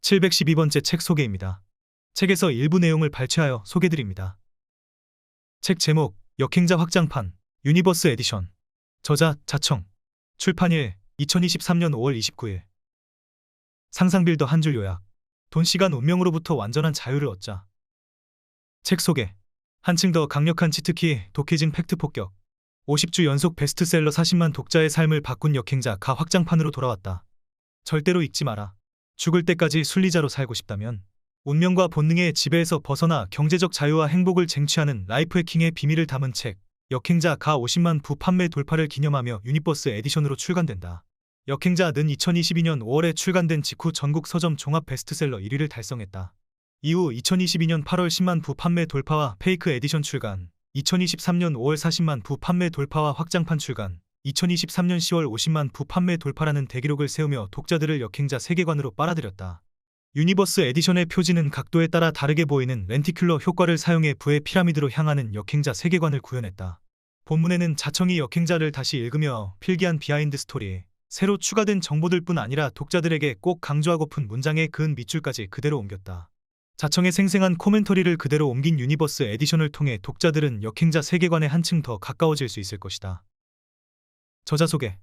712번째 책 소개입니다. 책에서 일부 내용을 발췌하여 소개드립니다. 책 제목, 역행자 확장판, 유니버스 에디션. 저자, 자청. 출판일, 2023년 5월 29일. 상상빌더 한 줄 요약. 돈, 시간, 운명으로부터 완전한 자유를 얻자. 책 소개. 한층 더 강력한 치트키, 독해진 팩트 폭격. 50주 연속 베스트셀러 40만 독자의 삶을 바꾼 역행자 가 확장판으로 돌아왔다. 절대로 잊지 마라. 죽을 때까지 순리자로 살고 싶다면 운명과 본능의 지배에서 벗어나 경제적 자유와 행복을 쟁취하는 라이프 해킹의 비밀을 담은 책 역행자 가 50만 부 판매 돌파를 기념하며 유니버스 에디션으로 출간된다. 역행자는 2022년 5월에 출간된 직후 전국 서점 종합 베스트셀러 1위를 달성했다. 이후 2022년 8월 10만 부 판매 돌파와 페이크 에디션 출간, 2023년 5월 40만 부 판매 돌파와 확장판 출간, 2023년 10월 50만 부 판매 돌파라는 대기록을 세우며 독자들을 역행자 세계관으로 빨아들였다. 유니버스 에디션의 표지는 각도에 따라 다르게 보이는 렌티큘러 효과를 사용해 부의 피라미드로 향하는 역행자 세계관을 구현했다. 본문에는 자청이 역행자를 다시 읽으며 필기한 비하인드 스토리, 새로 추가된 정보들 뿐 아니라 독자들에게 꼭 강조하고픈 문장의 근 밑줄까지 그대로 옮겼다. 자청의 생생한 코멘터리를 그대로 옮긴 유니버스 에디션을 통해 독자들은 역행자 세계관에 한층 더 가까워질 수 있을 것이다. 저자 소개.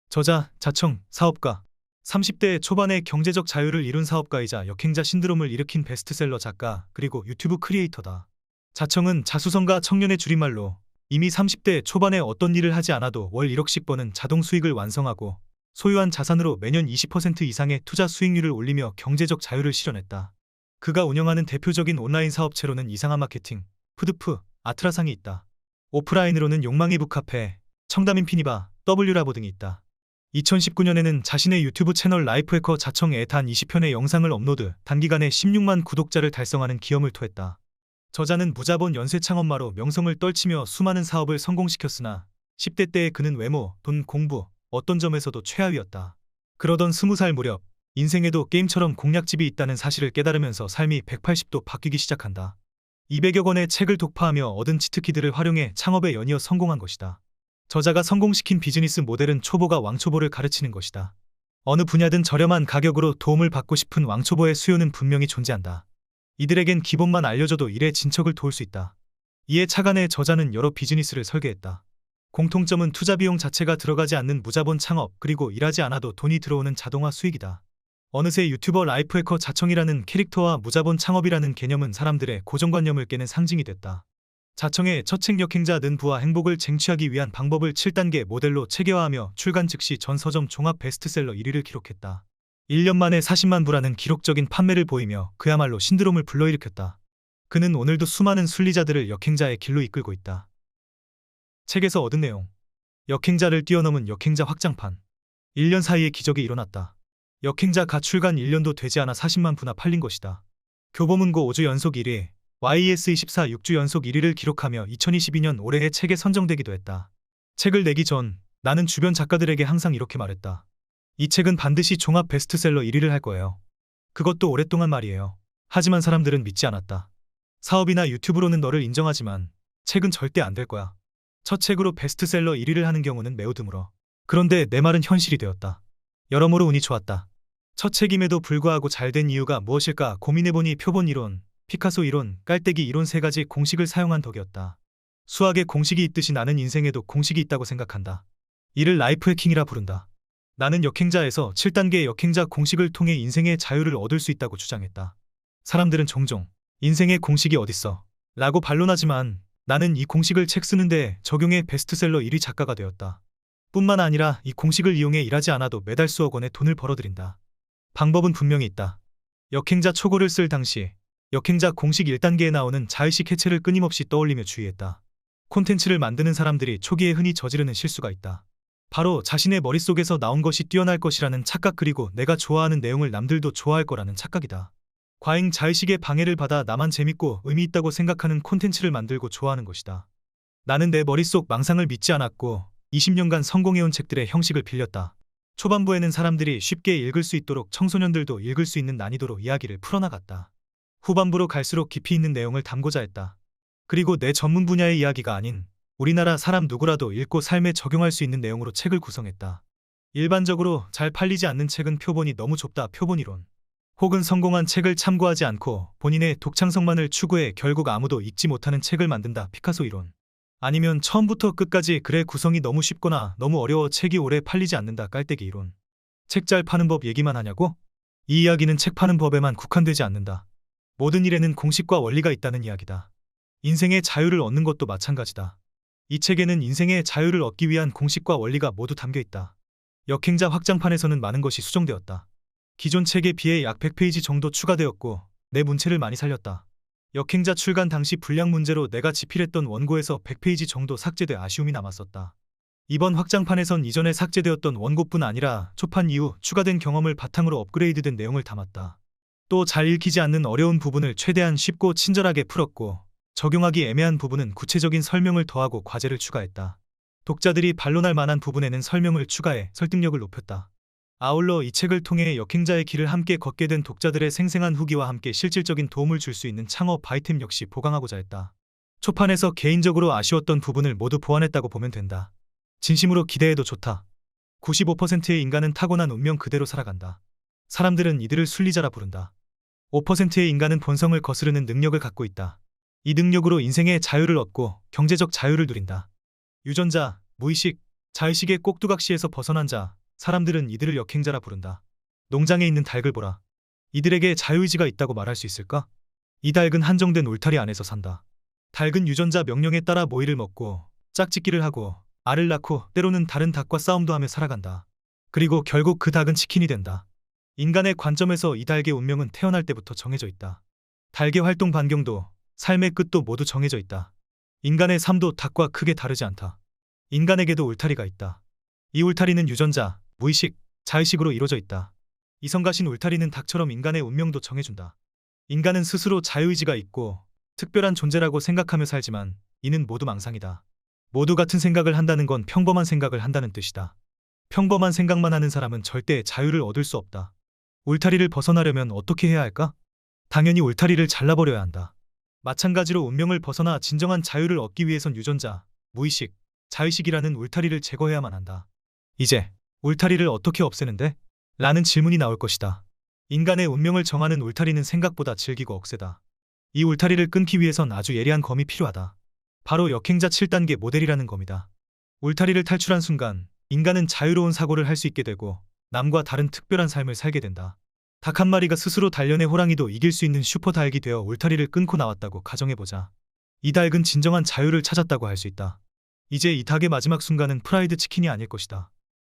저자, 자청, 사업가. 30대 초반에 경제적 자유를 이룬 사업가이자 역행자 신드롬을 일으킨 베스트셀러 작가, 그리고 유튜브 크리에이터다. 자청은 자수성가 청년의 줄임말로 이미 30대 초반에 어떤 일을 하지 않아도 월 1억씩 버는 자동 수익을 완성하고 소유한 자산으로 매년 20% 이상의 투자 수익률을 올리며 경제적 자유를 실현했다. 그가 운영하는 대표적인 온라인 사업체로는 이상한 마케팅, 푸드프, 아트라상이 있다. 오프라인으로는 욕망의 북카페, 청담인 피니바, W라보 등이 있다. 2019년에는 자신의 유튜브 채널 라이프해커 자청에 단 20편의 영상을 업로드, 단기간에 16만 구독자를 달성하는 기염을 토했다. 저자는 무자본 연쇄 창업마로 명성을 떨치며 수많은 사업을 성공시켰으나 10대 때의 그는 외모, 돈, 공부, 어떤 점에서도 최하위였다. 그러던 20살 무렵 인생에도 게임처럼 공략집이 있다는 사실을 깨달으면서 삶이 180도 바뀌기 시작한다. 200여 권의 책을 독파하며 얻은 치트키들을 활용해 창업에 연이어 성공한 것이다. 저자가 성공시킨 비즈니스 모델은 초보가 왕초보를 가르치는 것이다. 어느 분야든 저렴한 가격으로 도움을 받고 싶은 왕초보의 수요는 분명히 존재한다. 이들에겐 기본만 알려줘도 일의 진척을 도울 수 있다. 이에 착안해 저자는 여러 비즈니스를 설계했다. 공통점은 투자 비용 자체가 들어가지 않는 무자본 창업, 그리고 일하지 않아도 돈이 들어오는 자동화 수익이다. 어느새 유튜버 라이프해커 자청이라는 캐릭터와 무자본 창업이라는 개념은 사람들의 고정관념을 깨는 상징이 됐다. 자청의 첫 책 역행자는 부와 행복을 쟁취하기 위한 방법을 7단계 모델로 체계화하며 출간 즉시 전 서점 종합 베스트셀러 1위를 기록했다. 1년 만에 40만 부라는 기록적인 판매를 보이며 그야말로 신드롬을 불러일으켰다. 그는 오늘도 수많은 순리자들을 역행자의 길로 이끌고 있다. 책에서 얻은 내용. 역행자를 뛰어넘은 역행자 확장판. 1년 사이에 기적이 일어났다. 역행자 가 출간 1년도 되지 않아 40만 부나 팔린 것이다. 교보문고 5주 연속 1위, YES24 6주 연속 1위를 기록하며 2022년 올해의 책에 선정되기도 했다. 책을 내기 전 나는 주변 작가들에게 항상 이렇게 말했다. 이 책은 반드시 종합 베스트셀러 1위를 할 거예요. 그것도 오랫동안 말이에요. 하지만 사람들은 믿지 않았다. 사업이나 유튜브로는 너를 인정하지만 책은 절대 안 될 거야. 첫 책으로 베스트셀러 1위를 하는 경우는 매우 드물어. 그런데 내 말은 현실이 되었다. 여러모로 운이 좋았다. 첫 책임에도 불구하고 잘된 이유가 무엇일까 고민해보니 표본 이론, 피카소 이론, 깔때기 이론 3가지 공식을 사용한 덕이었다. 수학에 공식이 있듯이 나는 인생에도 공식이 있다고 생각한다. 이를 라이프 해킹이라 부른다. 나는 역행자에서 7단계의 역행자 공식을 통해 인생의 자유를 얻을 수 있다고 주장했다. 사람들은 종종 인생의 공식이 어딨어? 라고 반론하지만 나는 이 공식을 책 쓰는데 적용해 베스트셀러 1위 작가가 되었다. 뿐만 아니라 이 공식을 이용해 일하지 않아도 매달 수억 원의 돈을 벌어들인다. 방법은 분명히 있다. 역행자 초고를 쓸 당시 역행자 공식 1단계에 나오는 자의식 해체를 끊임없이 떠올리며 주의했다. 콘텐츠를 만드는 사람들이 초기에 흔히 저지르는 실수가 있다. 바로 자신의 머릿속에서 나온 것이 뛰어날 것이라는 착각, 그리고 내가 좋아하는 내용을 남들도 좋아할 거라는 착각이다. 과잉 자의식의 방해를 받아 나만 재밌고 의미 있다고 생각하는 콘텐츠를 만들고 좋아하는 것이다. 나는 내 머릿속 망상을 믿지 않았고 20년간 성공해온 책들의 형식을 빌렸다. 초반부에는 사람들이 쉽게 읽을 수 있도록 청소년들도 읽을 수 있는 난이도로 이야기를 풀어나갔다. 후반부로 갈수록 깊이 있는 내용을 담고자 했다. 그리고 내 전문 분야의 이야기가 아닌 우리나라 사람 누구라도 읽고 삶에 적용할 수 있는 내용으로 책을 구성했다. 일반적으로 잘 팔리지 않는 책은 표본이 너무 좁다. 표본이론. 혹은 성공한 책을 참고하지 않고 본인의 독창성만을 추구해 결국 아무도 읽지 못하는 책을 만든다. 피카소 이론. 아니면 처음부터 끝까지 글의 구성이 너무 쉽거나 너무 어려워 책이 오래 팔리지 않는다. 깔때기 이론. 책 잘 파는 법 얘기만 하냐고? 이 이야기는 책 파는 법에만 국한되지 않는다. 모든 일에는 공식과 원리가 있다는 이야기다. 인생의 자유를 얻는 것도 마찬가지다. 이 책에는 인생의 자유를 얻기 위한 공식과 원리가 모두 담겨 있다. 역행자 확장판에서는 많은 것이 수정되었다. 기존 책에 비해 약 100페이지 정도 추가되었고 내 문체를 많이 살렸다. 역행자 출간 당시 분량 문제로 내가 집필했던 원고에서 100페이지 정도 삭제돼 아쉬움이 남았었다. 이번 확장판에선 이전에 삭제되었던 원고뿐 아니라 초판 이후 추가된 경험을 바탕으로 업그레이드된 내용을 담았다. 또 잘 읽히지 않는 어려운 부분을 최대한 쉽고 친절하게 풀었고 적용하기 애매한 부분은 구체적인 설명을 더하고 과제를 추가했다. 독자들이 반론할 만한 부분에는 설명을 추가해 설득력을 높였다. 아울러 이 책을 통해 역행자의 길을 함께 걷게 된 독자들의 생생한 후기와 함께 실질적인 도움을 줄 수 있는 창업 아이템 역시 보강하고자 했다. 초판에서 개인적으로 아쉬웠던 부분을 모두 보완했다고 보면 된다. 진심으로 기대해도 좋다. 95%의 인간은 타고난 운명 그대로 살아간다. 사람들은 이들을 순리자라 부른다. 5%의 인간은 본성을 거스르는 능력을 갖고 있다. 이 능력으로 인생의 자유를 얻고 경제적 자유를 누린다. 유전자, 무의식, 자의식의 꼭두각시에서 벗어난 자, 사람들은 이들을 역행자라 부른다. 농장에 있는 닭을 보라. 이들에게 자유의지가 있다고 말할 수 있을까? 이 닭은 한정된 울타리 안에서 산다. 닭은 유전자 명령에 따라 모이를 먹고 짝짓기를 하고 알을 낳고 때로는 다른 닭과 싸움도 하며 살아간다. 그리고 결국 그 닭은 치킨이 된다. 인간의 관점에서 이 닭의 운명은 태어날 때부터 정해져 있다. 닭의 활동 반경도 삶의 끝도 모두 정해져 있다. 인간의 삶도 닭과 크게 다르지 않다. 인간에게도 울타리가 있다. 이 울타리는 유전자, 무의식, 자의식으로 이루어져 있다. 이성가신 울타리는 닭처럼 인간의 운명도 정해준다. 인간은 스스로 자유의지가 있고 특별한 존재라고 생각하며 살지만 이는 모두 망상이다. 모두 같은 생각을 한다는 건 평범한 생각을 한다는 뜻이다. 평범한 생각만 하는 사람은 절대 자유를 얻을 수 없다. 울타리를 벗어나려면 어떻게 해야 할까? 당연히 울타리를 잘라버려야 한다. 마찬가지로 운명을 벗어나 진정한 자유를 얻기 위해선 유전자, 무의식, 자의식이라는 울타리를 제거해야만 한다. 이제 울타리를 어떻게 없애는데? 라는 질문이 나올 것이다. 인간의 운명을 정하는 울타리는 생각보다 질기고 억세다. 이 울타리를 끊기 위해선 아주 예리한 검이 필요하다. 바로 역행자 7단계 모델이라는 검이다. 울타리를 탈출한 순간 인간은 자유로운 사고를 할 수 있게 되고 남과 다른 특별한 삶을 살게 된다. 닭 한 마리가 스스로 단련해 호랑이도 이길 수 있는 슈퍼 닭이 되어 울타리를 끊고 나왔다고 가정해보자. 이 닭은 진정한 자유를 찾았다고 할 수 있다. 이제 이 닭의 마지막 순간은 프라이드 치킨이 아닐 것이다.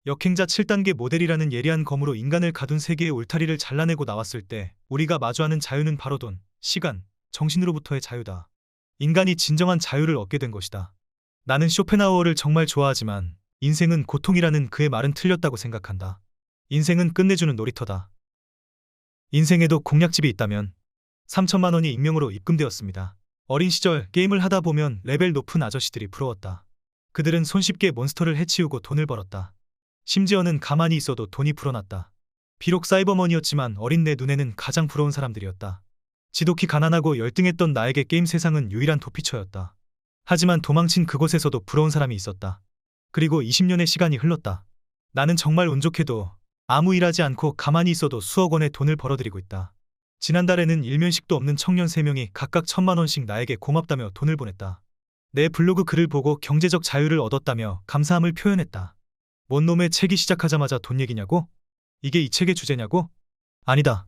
역행자 7단계 모델이라는 예리한 검으로 인간을 가둔 세계의 울타리를 잘라내고 나왔을 때 우리가 마주하는 자유는 바로 돈, 시간, 정신으로부터의 자유다. 인간이 진정한 자유를 얻게 된 것이다. 나는 쇼펜하우어를 정말 좋아하지만 인생은 고통이라는 그의 말은 틀렸다고 생각한다. 인생은 끝내주는 놀이터다. 인생에도 공략집이 있다면 3천만 원이 익명으로 입금되었습니다. 어린 시절 게임을 하다 보면 레벨 높은 아저씨들이 부러웠다. 그들은 손쉽게 몬스터를 해치우고 돈을 벌었다. 심지어는 가만히 있어도 돈이 불어났다. 비록 사이버머니였지만 어린 내 눈에는 가장 부러운 사람들이었다. 지독히 가난하고 열등했던 나에게 게임 세상은 유일한 도피처였다. 하지만 도망친 그곳에서도 부러운 사람이 있었다. 그리고 20년의 시간이 흘렀다. 나는 정말 운 좋게도 아무 일하지 않고 가만히 있어도 수억 원의 돈을 벌어들이고 있다. 지난달에는 일면식도 없는 청년 3명이 각각 1,000만 원씩 나에게 고맙다며 돈을 보냈다. 내 블로그 글을 보고 경제적 자유를 얻었다며 감사함을 표현했다. 뭔 놈의 책이 시작하자마자 돈 얘기냐고? 이게 이 책의 주제냐고? 아니다.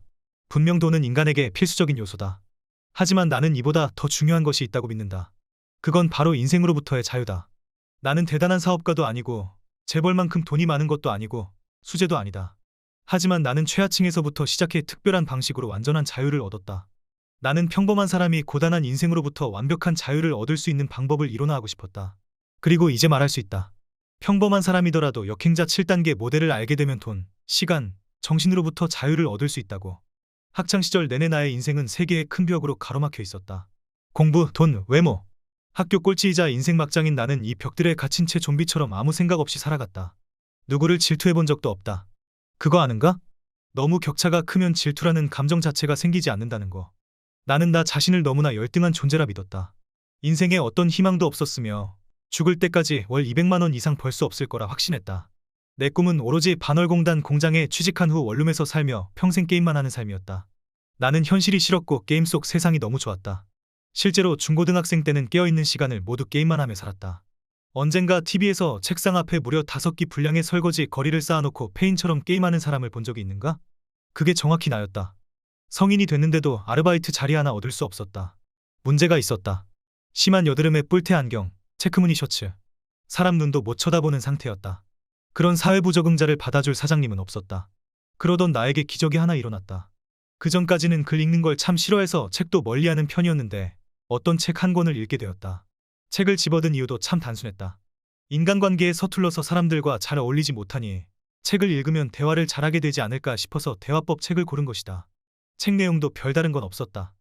분명 돈은 인간에게 필수적인 요소다. 하지만 나는 이보다 더 중요한 것이 있다고 믿는다. 그건 바로 인생으로부터의 자유다. 나는 대단한 사업가도 아니고 재벌만큼 돈이 많은 것도 아니고 수재도 아니다. 하지만 나는 최하층에서부터 시작해 특별한 방식으로 완전한 자유를 얻었다. 나는 평범한 사람이 고단한 인생으로부터 완벽한 자유를 얻을 수 있는 방법을 이론화하고 싶었다. 그리고 이제 말할 수 있다. 평범한 사람이더라도 역행자 7단계 모델을 알게 되면 돈, 시간, 정신으로부터 자유를 얻을 수 있다고. 학창시절 내내 나의 인생은 세 개의 큰 벽으로 가로막혀 있었다. 공부, 돈, 외모. 학교 꼴찌이자 인생 막장인 나는 이 벽들에 갇힌 채 좀비처럼 아무 생각 없이 살아갔다. 누구를 질투해본 적도 없다. 그거 아는가? 너무 격차가 크면 질투라는 감정 자체가 생기지 않는다는 거. 나는 나 자신을 너무나 열등한 존재라 믿었다. 인생에 어떤 희망도 없었으며 죽을 때까지 월 200만 원 이상 벌 수 없을 거라 확신했다. 내 꿈은 오로지 반월공단 공장에 취직한 후 원룸에서 살며 평생 게임만 하는 삶이었다. 나는 현실이 싫었고 게임 속 세상이 너무 좋았다. 실제로 중고등학생 때는 깨어있는 시간을 모두 게임만 하며 살았다. 언젠가 TV에서 책상 앞에 무려 5기 분량의 설거지 거리를 쌓아놓고 페인처럼 게임하는 사람을 본 적이 있는가? 그게 정확히 나였다. 성인이 됐는데도 아르바이트 자리 하나 얻을 수 없었다. 문제가 있었다. 심한 여드름에 뿔테 안경, 체크무늬 셔츠. 사람 눈도 못 쳐다보는 상태였다. 그런 사회부적응자를 받아줄 사장님은 없었다. 그러던 나에게 기적이 하나 일어났다. 그전까지는 글 읽는 걸 참 싫어해서 책도 멀리하는 편이었는데 어떤 책 한 권을 읽게 되었다. 책을 집어든 이유도 참 단순했다. 인간관계에 서툴러서 사람들과 잘 어울리지 못하니 책을 읽으면 대화를 잘하게 되지 않을까 싶어서 대화법 책을 고른 것이다. 책 내용도 별다른 건 없었다.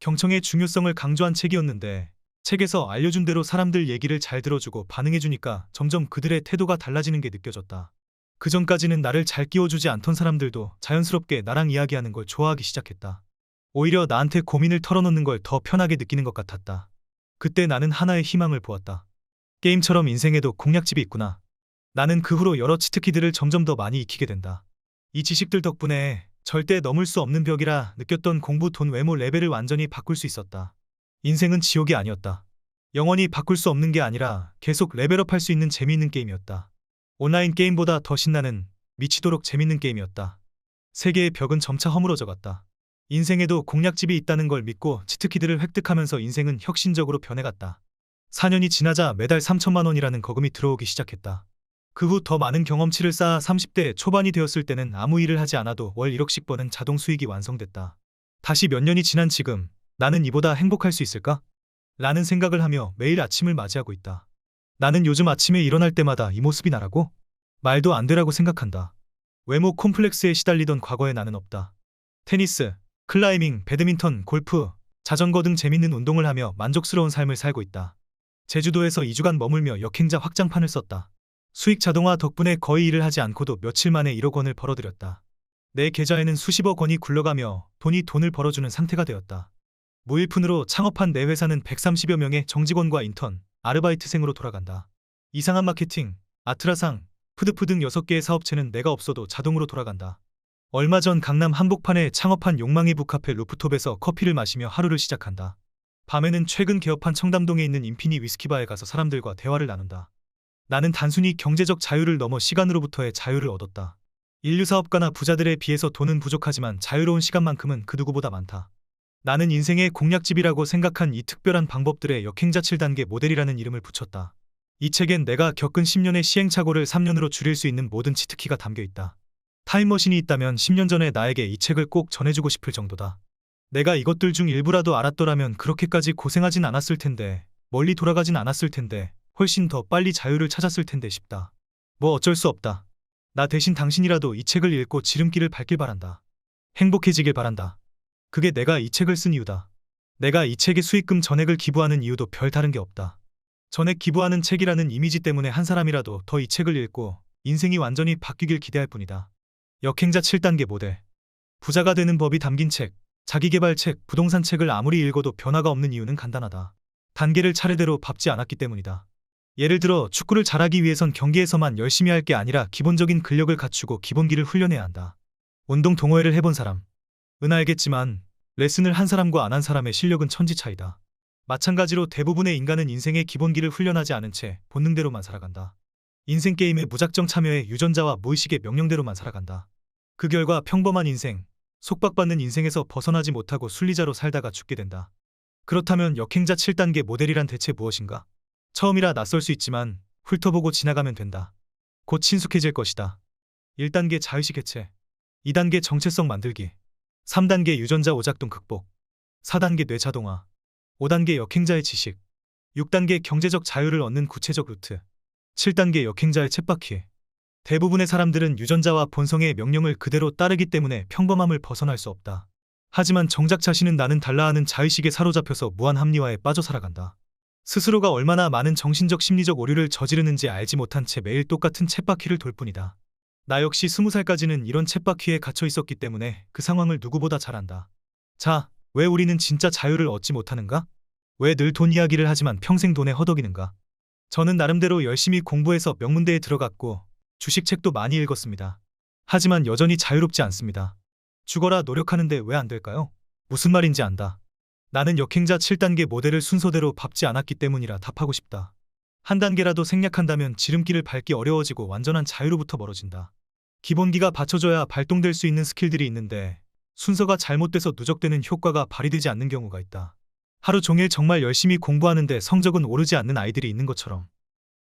경청의 중요성을 강조한 책이었는데 책에서 알려준 대로 사람들 얘기를 잘 들어주고 반응해주니까 점점 그들의 태도가 달라지는 게 느껴졌다. 그전까지는 나를 잘 끼워주지 않던 사람들도 자연스럽게 나랑 이야기하는 걸 좋아하기 시작했다. 오히려 나한테 고민을 털어놓는 걸 더 편하게 느끼는 것 같았다. 그때 나는 하나의 희망을 보았다. 게임처럼 인생에도 공략집이 있구나. 나는 그 후로 여러 치트키들을 점점 더 많이 익히게 된다. 이 지식들 덕분에 절대 넘을 수 없는 벽이라 느꼈던 공부, 돈, 외모, 레벨을 완전히 바꿀 수 있었다. 인생은 지옥이 아니었다. 영원히 바꿀 수 없는 게 아니라 계속 레벨업할 수 있는 재미있는 게임이었다. 온라인 게임보다 더 신나는, 미치도록 재밌는 게임이었다. 세계의 벽은 점차 허물어져 갔다. 인생에도 공략집이 있다는 걸 믿고 치트키들을 획득하면서 인생은 혁신적으로 변해갔다. 4년이 지나자 매달 3천만 원이라는 거금이 들어오기 시작했다. 그 후 더 많은 경험치를 쌓아 30대 초반이 되었을 때는 아무 일을 하지 않아도 월 1억씩 버는 자동 수익이 완성됐다. 다시 몇 년이 지난 지금 나는 이보다 행복할 수 있을까? 라는 생각을 하며 매일 아침을 맞이하고 있다. 나는 요즘 아침에 일어날 때마다 이 모습이 나라고? 말도 안 되라고 생각한다. 외모 콤플렉스에 시달리던 과거의 나는 없다. 테니스, 클라이밍, 배드민턴, 골프, 자전거 등 재밌는 운동을 하며 만족스러운 삶을 살고 있다. 제주도에서 2주간 머물며 역행자 확장판을 썼다. 수익 자동화 덕분에 거의 일을 하지 않고도 며칠 만에 1억 원을 벌어들였다. 내 계좌에는 수십억 원이 굴러가며 돈이 돈을 벌어주는 상태가 되었다. 무일푼으로 창업한 내 회사는 130여 명의 정직원과 인턴, 아르바이트생으로 돌아간다. 이상한 마케팅, 아트라상, 푸드푸 등 6개의 사업체는 내가 없어도 자동으로 돌아간다. 얼마 전 강남 한복판에 창업한 욕망의 북카페 루프톱에서 커피를 마시며 하루를 시작한다. 밤에는 최근 개업한 청담동에 있는 인피니 위스키바에 가서 사람들과 대화를 나눈다. 나는 단순히 경제적 자유를 넘어 시간으로부터의 자유를 얻었다. 인류 사업가나 부자들에 비해서 돈은 부족하지만 자유로운 시간만큼은 그 누구보다 많다. 나는 인생의 공략집이라고 생각한 이 특별한 방법들의 역행자 7단계 모델이라는 이름을 붙였다. 이 책엔 내가 겪은 10년의 시행착오를 3년으로 줄일 수 있는 모든 치트키가 담겨 있다. 타임머신이 있다면 10년 전에 나에게 이 책을 꼭 전해주고 싶을 정도다. 내가 이것들 중 일부라도 알았더라면 그렇게까지 고생하진 않았을 텐데, 멀리 돌아가진 않았을 텐데, 훨씬 더 빨리 자유를 찾았을 텐데 싶다. 뭐 어쩔 수 없다. 나 대신 당신이라도 이 책을 읽고 지름길을 밟길 바란다. 행복해지길 바란다. 그게 내가 이 책을 쓴 이유다. 내가 이 책의 수익금 전액을 기부하는 이유도 별 다른 게 없다. 전액 기부하는 책이라는 이미지 때문에 한 사람이라도 더 이 책을 읽고 인생이 완전히 바뀌길 기대할 뿐이다. 역행자 7단계 모델. 부자가 되는 법이 담긴 책, 자기계발 책, 부동산 책을 아무리 읽어도 변화가 없는 이유는 간단하다. 단계를 차례대로 밟지 않았기 때문이다. 예를 들어 축구를 잘하기 위해선 경기에서만 열심히 할 게 아니라 기본적인 근력을 갖추고 기본기를 훈련해야 한다. 운동 동호회를 해본 사람 은 알겠지만 레슨을 한 사람과 안 한 사람의 실력은 천지 차이다. 마찬가지로 대부분의 인간은 인생의 기본기를 훈련하지 않은 채 본능대로만 살아간다. 인생 게임에 무작정 참여해 유전자와 무의식의 명령대로만 살아간다. 그 결과 평범한 인생, 속박받는 인생에서 벗어나지 못하고 순리자로 살다가 죽게 된다. 그렇다면 역행자 7단계 모델이란 대체 무엇인가? 처음이라 낯설 수 있지만 훑어보고 지나가면 된다. 곧 친숙해질 것이다. 1단계 자의식 해체, 2단계 정체성 만들기, 3단계 유전자 오작동 극복, 4단계 뇌 자동화, 5단계 역행자의 지식, 6단계 경제적 자유를 얻는 구체적 루트, 7단계 역행자의 쳇바퀴. 대부분의 사람들은 유전자와 본성의 명령을 그대로 따르기 때문에 평범함을 벗어날 수 없다. 하지만 정작 자신은 나는 달라하는 자의식에 사로잡혀서 무한 합리화에 빠져 살아간다. 스스로가 얼마나 많은 정신적 심리적 오류를 저지르는지 알지 못한 채 매일 똑같은 쳇바퀴를 돌 뿐이다. 나 역시 20살까지는 이런 쳇바퀴에 갇혀 있었기 때문에 그 상황을 누구보다 잘 안다. 자, 왜 우리는 진짜 자유를 얻지 못하는가? 왜 늘 돈 이야기를 하지만 평생 돈에 허덕이는가? 저는 나름대로 열심히 공부해서 명문대에 들어갔고 주식책도 많이 읽었습니다. 하지만 여전히 자유롭지 않습니다. 죽어라 노력하는데 왜 안 될까요? 무슨 말인지 안다. 나는 역행자 7단계 모델을 순서대로 밟지 않았기 때문이라 답하고 싶다. 한 단계라도 생략한다면 지름길을 밟기 어려워지고 완전한 자유로부터 멀어진다. 기본기가 받쳐줘야 발동될 수 있는 스킬들이 있는데 순서가 잘못돼서 누적되는 효과가 발휘되지 않는 경우가 있다. 하루 종일 정말 열심히 공부하는데 성적은 오르지 않는 아이들이 있는 것처럼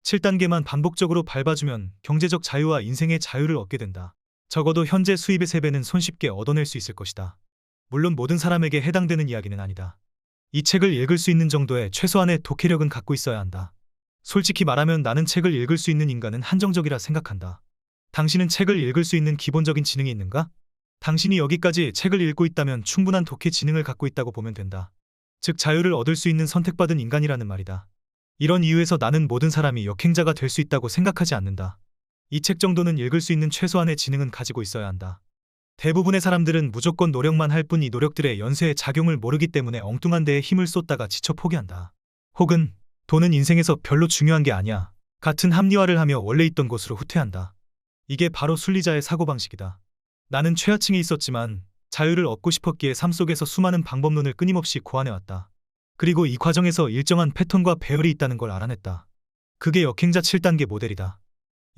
7단계만 반복적으로 밟아주면 경제적 자유와 인생의 자유를 얻게 된다. 적어도 현재 수입의 3배는 손쉽게 얻어낼 수 있을 것이다. 물론 모든 사람에게 해당되는 이야기는 아니다. 이 책을 읽을 수 있는 정도의 최소한의 독해력은 갖고 있어야 한다. 솔직히 말하면 나는 책을 읽을 수 있는 인간은 한정적이라 생각한다. 당신은 책을 읽을 수 있는 기본적인 지능이 있는가? 당신이 여기까지 책을 읽고 있다면 충분한 독해 지능을 갖고 있다고 보면 된다. 즉 자유를 얻을 수 있는 선택받은 인간이라는 말이다. 이런 이유에서 나는 모든 사람이 역행자가 될 수 있다고 생각하지 않는다. 이 책 정도는 읽을 수 있는 최소한의 지능은 가지고 있어야 한다. 대부분의 사람들은 무조건 노력만 할 뿐 이 노력들의 연쇄의 작용을 모르기 때문에 엉뚱한 데에 힘을 쏟다가 지쳐 포기한다. 혹은 돈은 인생에서 별로 중요한 게 아니야. 같은 합리화를 하며 원래 있던 곳으로 후퇴한다. 이게 바로 순리자의 사고방식이다. 나는 최하층에 있었지만 자유를 얻고 싶었기에 삶 속에서 수많은 방법론을 끊임없이 고안해왔다. 그리고 이 과정에서 일정한 패턴과 배열이 있다는 걸 알아냈다. 그게 역행자 7단계 모델이다.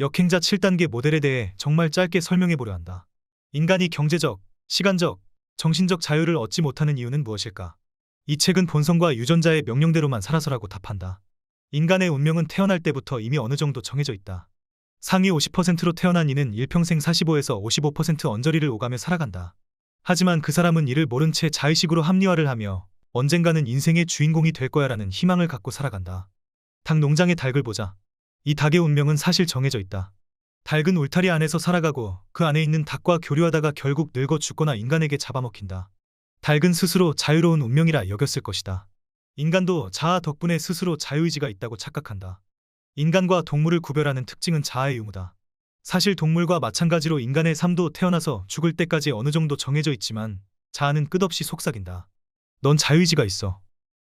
역행자 7단계 모델에 대해 정말 짧게 설명해보려 한다. 인간이 경제적, 시간적, 정신적 자유를 얻지 못하는 이유는 무엇일까? 이 책은 본성과 유전자의 명령대로만 살아서라고 답한다. 인간의 운명은 태어날 때부터 이미 어느 정도 정해져 있다. 상위 50%로 태어난 이는 일평생 45에서 55% 언저리를 오가며 살아간다. 하지만 그 사람은 이를 모른 채 자의식으로 합리화를 하며 언젠가는 인생의 주인공이 될 거야라는 희망을 갖고 살아간다. 닭 농장의 닭을 보자. 이 닭의 운명은 사실 정해져 있다. 닭은 울타리 안에서 살아가고 그 안에 있는 닭과 교류하다가 결국 늙어 죽거나 인간에게 잡아먹힌다. 닭은 스스로 자유로운 운명이라 여겼을 것이다. 인간도 자아 덕분에 스스로 자유의지가 있다고 착각한다. 인간과 동물을 구별하는 특징은 자아의 유무다. 사실 동물과 마찬가지로 인간의 삶도 태어나서 죽을 때까지 어느 정도 정해져 있지만 자아는 끝없이 속삭인다. 넌 자유의지가 있어.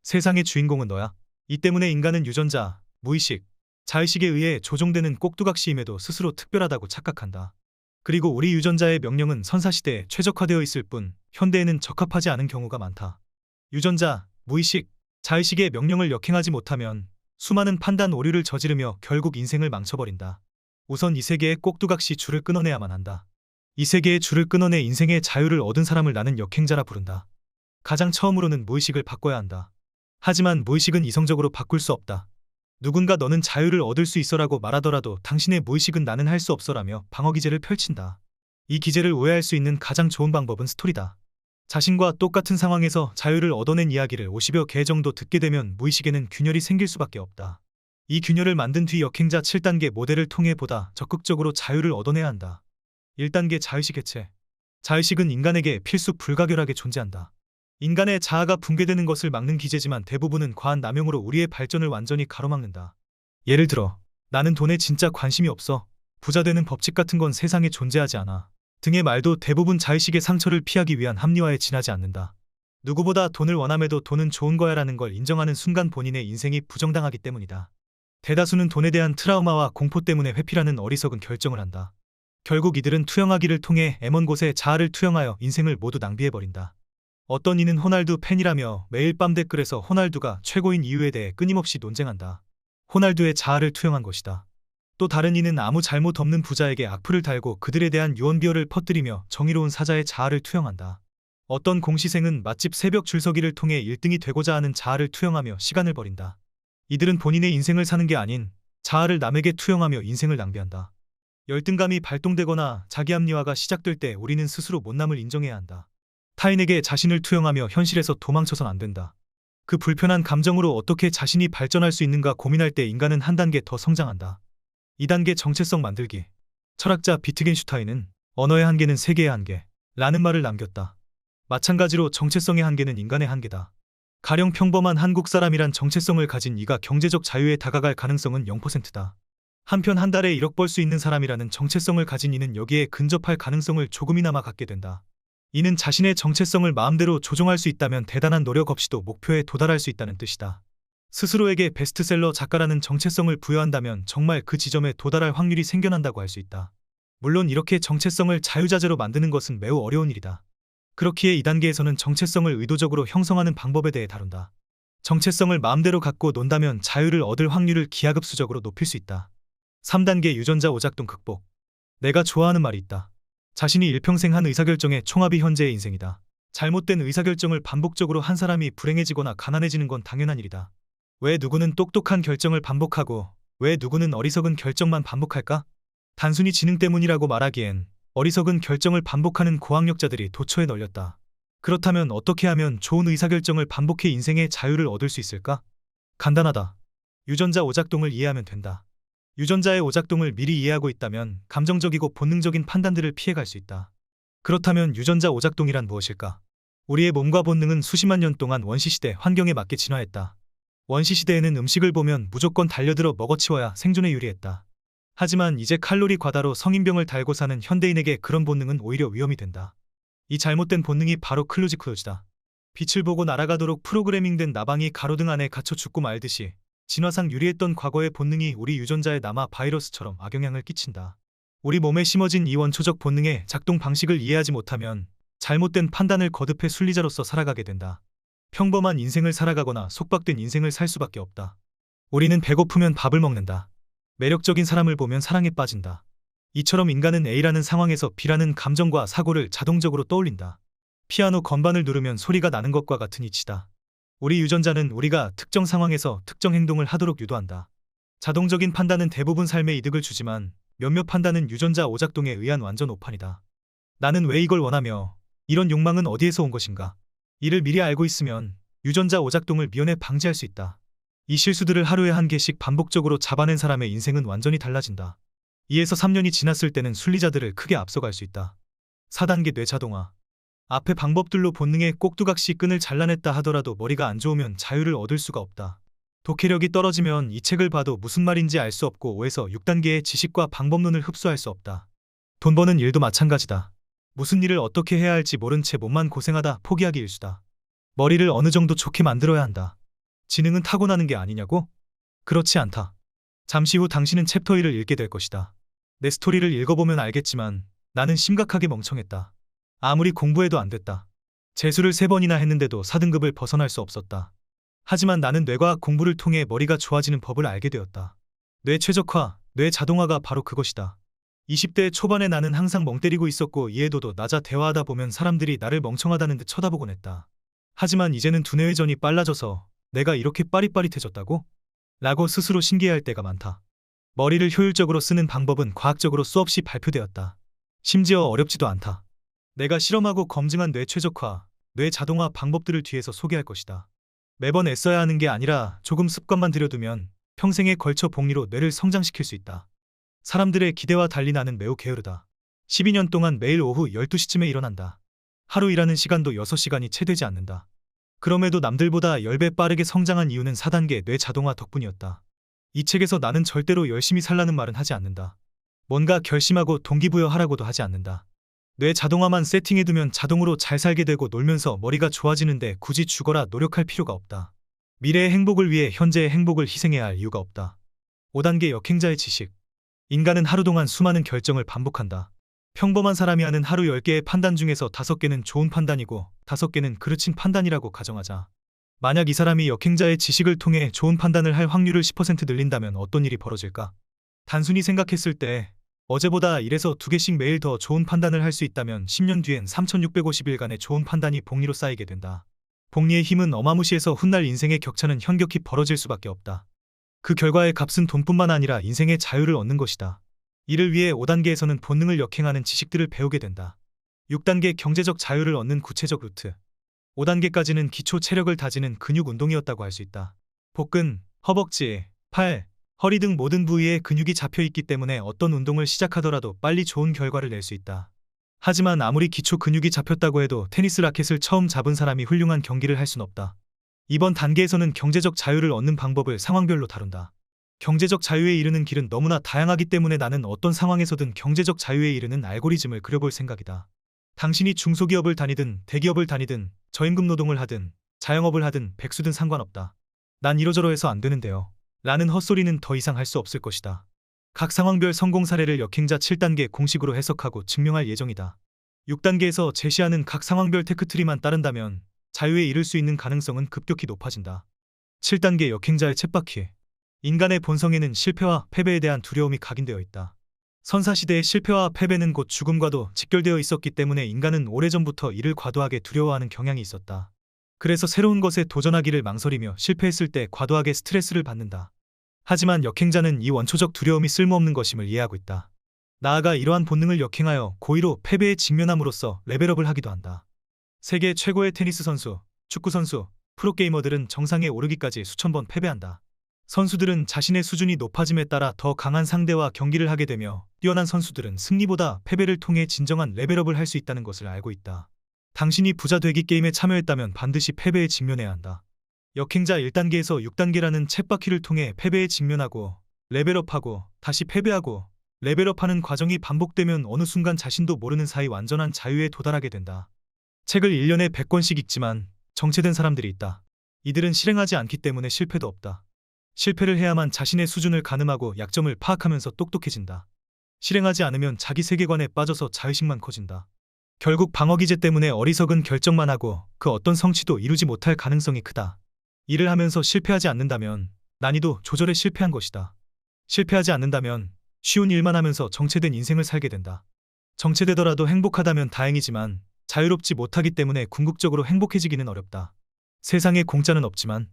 세상의 주인공은 너야. 이 때문에 인간은 유전자, 무의식, 자의식에 의해 조종되는 꼭두각시임에도 스스로 특별하다고 착각한다. 그리고 우리 유전자의 명령은 선사시대에 최적화되어 있을 뿐 현대에는 적합하지 않은 경우가 많다. 유전자, 무의식, 자의식의 명령을 역행하지 못하면 수많은 판단 오류를 저지르며 결국 인생을 망쳐버린다. 우선 이 세계의 꼭두각시 줄을 끊어내야만 한다. 이 세계의 줄을 끊어내 인생의 자유를 얻은 사람을 나는 역행자라 부른다. 가장 처음으로는 무의식을 바꿔야 한다. 하지만 무의식은 이성적으로 바꿀 수 없다. 누군가 너는 자유를 얻을 수 있어라고 말하더라도 당신의 무의식은 나는 할 수 없어라며 방어 기제를 펼친다. 이 기제를 오해할 수 있는 가장 좋은 방법은 스토리다. 자신과 똑같은 상황에서 자유를 얻어낸 이야기를 50여 개 정도 듣게 되면 무의식에는 균열이 생길 수밖에 없다. 이 균열을 만든 뒤 역행자 7단계 모델을 통해 보다 적극적으로 자유를 얻어내야 한다. 1단계 자의식 해체. 자의식은 인간에게 필수 불가결하게 존재한다. 인간의 자아가 붕괴되는 것을 막는 기제지만 대부분은 과한 남용으로 우리의 발전을 완전히 가로막는다. 예를 들어, 나는 돈에 진짜 관심이 없어. 부자 되는 법칙 같은 건 세상에 존재하지 않아. 등의 말도 대부분 자의식의 상처를 피하기 위한 합리화에 지나지 않는다. 누구보다 돈을 원함에도 돈은 좋은 거야라는 걸 인정하는 순간 본인의 인생이 부정당하기 때문이다. 대다수는 돈에 대한 트라우마와 공포 때문에 회피라는 어리석은 결정을 한다. 결국 이들은 투영하기를 통해 애먼 곳에 자아를 투영하여 인생을 모두 낭비해버린다. 어떤 이는 호날두 팬이라며 매일 밤 댓글에서 호날두가 최고인 이유에 대해 끊임없이 논쟁한다. 호날두의 자아를 투영한 것이다. 또 다른 이는 아무 잘못 없는 부자에게 악플을 달고 그들에 대한 유언비어를 퍼뜨리며 정의로운 사자의 자아를 투영한다. 어떤 공시생은 맛집 새벽 줄서기를 통해 1등이 되고자 하는 자아를 투영하며 시간을 버린다. 이들은 본인의 인생을 사는 게 아닌 자아를 남에게 투영하며 인생을 낭비한다. 열등감이 발동되거나 자기 합리화가 시작될 때 우리는 스스로 못남을 인정해야 한다. 타인에게 자신을 투영하며 현실에서 도망쳐선 안 된다. 그 불편한 감정으로 어떻게 자신이 발전할 수 있는가 고민할 때 인간은 한 단계 더 성장한다. 2단계 정체성 만들기. 철학자 비트겐슈타인은 언어의 한계는 세계의 한계 라는 말을 남겼다. 마찬가지로 정체성의 한계는 인간의 한계다. 가령 평범한 한국 사람이란 정체성을 가진 이가 경제적 자유에 다가갈 가능성은 0%다. 한편 한 달에 1억 벌 수 있는 사람이라는 정체성을 가진 이는 여기에 근접할 가능성을 조금이나마 갖게 된다. 이는 자신의 정체성을 마음대로 조종할 수 있다면 대단한 노력 없이도 목표에 도달할 수 있다는 뜻이다. 스스로에게 베스트셀러 작가라는 정체성을 부여한다면 정말 그 지점에 도달할 확률이 생겨난다고 할 수 있다. 물론 이렇게 정체성을 자유자재로 만드는 것은 매우 어려운 일이다. 그렇기에 이 단계에서는 정체성을 의도적으로 형성하는 방법에 대해 다룬다. 정체성을 마음대로 갖고 논다면 자유를 얻을 확률을 기하급수적으로 높일 수 있다. 3단계 유전자 오작동 극복. 내가 좋아하는 말이 있다. 자신이 일평생 한 의사결정의 총합이 현재의 인생이다. 잘못된 의사결정을 반복적으로 한 사람이 불행해지거나 가난해지는 건 당연한 일이다. 왜 누구는 똑똑한 결정을 반복하고 왜 누구는 어리석은 결정만 반복할까? 단순히 지능 때문이라고 말하기엔 어리석은 결정을 반복하는 고학력자들이 도처에 널렸다. 그렇다면 어떻게 하면 좋은 의사결정을 반복해 인생의 자유를 얻을 수 있을까? 간단하다. 유전자 오작동을 이해하면 된다. 유전자의 오작동을 미리 이해하고 있다면 감정적이고 본능적인 판단들을 피해갈 수 있다. 그렇다면 유전자 오작동이란 무엇일까? 우리의 몸과 본능은 수십만 년 동안 원시시대 환경에 맞게 진화했다. 원시시대에는 음식을 보면 무조건 달려들어 먹어치워야 생존에 유리했다. 하지만 이제 칼로리 과다로 성인병을 달고 사는 현대인에게 그런 본능은 오히려 위험이 된다. 이 잘못된 본능이 바로 클로즈다. 빛을 보고 날아가도록 프로그래밍된 나방이 가로등 안에 갇혀 죽고 말듯이 진화상 유리했던 과거의 본능이 우리 유전자에 남아 바이러스처럼 악영향을 끼친다. 우리 몸에 심어진 이 원초적 본능의 작동 방식을 이해하지 못하면 잘못된 판단을 거듭해 순리자로서 살아가게 된다. 평범한 인생을 살아가거나 속박된 인생을 살 수밖에 없다. 우리는 배고프면 밥을 먹는다. 매력적인 사람을 보면 사랑에 빠진다. 이처럼 인간은 A라는 상황에서 B라는 감정과 사고를 자동적으로 떠올린다. 피아노 건반을 누르면 소리가 나는 것과 같은 이치다. 우리 유전자는 우리가 특정 상황에서 특정 행동을 하도록 유도한다. 자동적인 판단은 대부분 삶에 이득을 주지만 몇몇 판단은 유전자 오작동에 의한 완전 오판이다. 나는 왜 이걸 원하며 이런 욕망은 어디에서 온 것인가? 이를 미리 알고 있으면 유전자 오작동을 미연에 방지할 수 있다. 이 실수들을 하루에 한 개씩 반복적으로 잡아낸 사람의 인생은 완전히 달라진다. 2에서 3년이 지났을 때는 순리자들을 크게 앞서갈 수 있다. 4단계 뇌자동화. 앞의 방법들로 본능의 꼭두각시 끈을 잘라냈다 하더라도 머리가 안 좋으면 자유를 얻을 수가 없다. 독해력이 떨어지면 이 책을 봐도 무슨 말인지 알 수 없고 5에서 6단계의 지식과 방법론을 흡수할 수 없다. 돈 버는 일도 마찬가지다. 무슨 일을 어떻게 해야 할지 모른 채 몸만 고생하다 포기하기 일수다. 머리를 어느 정도 좋게 만들어야 한다. 지능은 타고나는 게 아니냐고? 그렇지 않다. 잠시 후 당신은 챕터 1을 읽게 될 것이다. 내 스토리를 읽어보면 알겠지만 나는 심각하게 멍청했다. 아무리 공부해도 안 됐다. 재수를 3번이나 했는데도 4등급을 벗어날 수 없었다. 하지만 나는 뇌과학 공부를 통해 머리가 좋아지는 법을 알게 되었다. 뇌 최적화, 뇌 자동화가 바로 그것이다. 20대 초반에 나는 항상 멍 때리고 있었고 이해도도 낮아 대화하다 보면 사람들이 나를 멍청하다는 듯 쳐다보곤 했다. 하지만 이제는 두뇌 회전이 빨라져서 내가 이렇게 빠릿빠릿해졌다고? 라고 스스로 신기해할 때가 많다. 머리를 효율적으로 쓰는 방법은 과학적으로 수없이 발표되었다. 심지어 어렵지도 않다. 내가 실험하고 검증한 뇌 최적화, 뇌 자동화 방법들을 뒤에서 소개할 것이다. 매번 애써야 하는 게 아니라 조금 습관만 들여두면 평생에 걸쳐 복리로 뇌를 성장시킬 수 있다. 사람들의 기대와 달리 나는 매우 게으르다. 12년 동안 매일 오후 12시쯤에 일어난다. 하루 일하는 시간도 6시간이 채 되지 않는다. 그럼에도 남들보다 10배 빠르게 성장한 이유는 4단계 뇌 자동화 덕분이었다. 이 책에서 나는 절대로 열심히 살라는 말은 하지 않는다. 뭔가 결심하고 동기부여하라고도 하지 않는다. 뇌 자동화만 세팅해두면 자동으로 잘 살게 되고 놀면서 머리가 좋아지는데 굳이 죽어라 노력할 필요가 없다. 미래의 행복을 위해 현재의 행복을 희생해야 할 이유가 없다. 5단계 역행자의 지식. 인간은 하루 동안 수많은 결정을 반복한다. 평범한 사람이 하는 하루 10개의 판단 중에서 5개는 좋은 판단이고 5개는 그르친 판단이라고 가정하자. 만약 이 사람이 역행자의 지식을 통해 좋은 판단을 할 확률을 10% 늘린다면 어떤 일이 벌어질까? 단순히 생각했을 때 어제보다 1에서 2개씩 매일 더 좋은 판단을 할 수 있다면 10년 뒤엔 3650일간의 좋은 판단이 복리로 쌓이게 된다. 복리의 힘은 어마무시해서 훗날 인생의 격차는 현격히 벌어질 수밖에 없다. 그 결과의 값은 돈뿐만 아니라 인생의 자유를 얻는 것이다. 이를 위해 5단계에서는 본능을 역행하는 지식들을 배우게 된다. 6단계 경제적 자유를 얻는 구체적 루트. 5단계까지는 기초 체력을 다지는 근육 운동이었다고 할 수 있다. 복근, 허벅지, 팔, 허리 등 모든 부위에 근육이 잡혀 있기 때문에 어떤 운동을 시작하더라도 빨리 좋은 결과를 낼 수 있다. 하지만 아무리 기초 근육이 잡혔다고 해도 테니스 라켓을 처음 잡은 사람이 훌륭한 경기를 할 순 없다. 이번 단계에서는 경제적 자유를 얻는 방법을 상황별로 다룬다. 경제적 자유에 이르는 길은 너무나 다양하기 때문에 나는 어떤 상황에서든 경제적 자유에 이르는 알고리즘을 그려볼 생각이다. 당신이 중소기업을 다니든 대기업을 다니든 저임금 노동을 하든 자영업을 하든 백수든 상관없다. 난 이러저러해서 안 되는데요. 라는 헛소리는 더 이상 할 수 없을 것이다. 각 상황별 성공 사례를 역행자 7단계 공식으로 해석하고 증명할 예정이다. 6단계에서 제시하는 각 상황별 테크트리만 따른다면 자유에 이를 수 있는 가능성은 급격히 높아진다. 7단계 역행자의 쳇바퀴. 인간의 본성에는 실패와 패배에 대한 두려움이 각인되어 있다. 선사시대의 실패와 패배는 곧 죽음과도 직결되어 있었기 때문에 인간은 오래전부터 이를 과도하게 두려워하는 경향이 있었다. 그래서 새로운 것에 도전하기를 망설이며 실패했을 때 과도하게 스트레스를 받는다. 하지만 역행자는 이 원초적 두려움이 쓸모없는 것임을 이해하고 있다. 나아가 이러한 본능을 역행하여 고의로 패배에 직면함으로써 레벨업을 하기도 한다. 세계 최고의 테니스 선수, 축구 선수, 프로게이머들은 정상에 오르기까지 수천 번 패배한다. 선수들은 자신의 수준이 높아짐에 따라 더 강한 상대와 경기를 하게 되며 뛰어난 선수들은 승리보다 패배를 통해 진정한 레벨업을 할 수 있다는 것을 알고 있다. 당신이 부자 되기 게임에 참여했다면 반드시 패배에 직면해야 한다. 역행자 1단계에서 6단계라는 쳇바퀴를 통해 패배에 직면하고 레벨업하고 다시 패배하고 레벨업하는 과정이 반복되면 어느 순간 자신도 모르는 사이 완전한 자유에 도달하게 된다. 책을 1년에 100권씩 읽지만 정체된 사람들이 있다. 이들은 실행하지 않기 때문에 실패도 없다. 실패를 해야만 자신의 수준을 가늠하고 약점을 파악하면서 똑똑해진다. 실행하지 않으면 자기 세계관에 빠져서 자의식만 커진다. 결국 방어기제 때문에 어리석은 결정만 하고 그 어떤 성취도 이루지 못할 가능성이 크다. 일을 하면서 실패하지 않는다면 난이도 조절에 실패한 것이다. 실패하지 않는다면 쉬운 일만 하면서 정체된 인생을 살게 된다. 정체되더라도 행복하다면 다행이지만 자유롭지 못하기 때문에 궁극적으로 행복해지기는 어렵다. 세상에 공짜는 없지만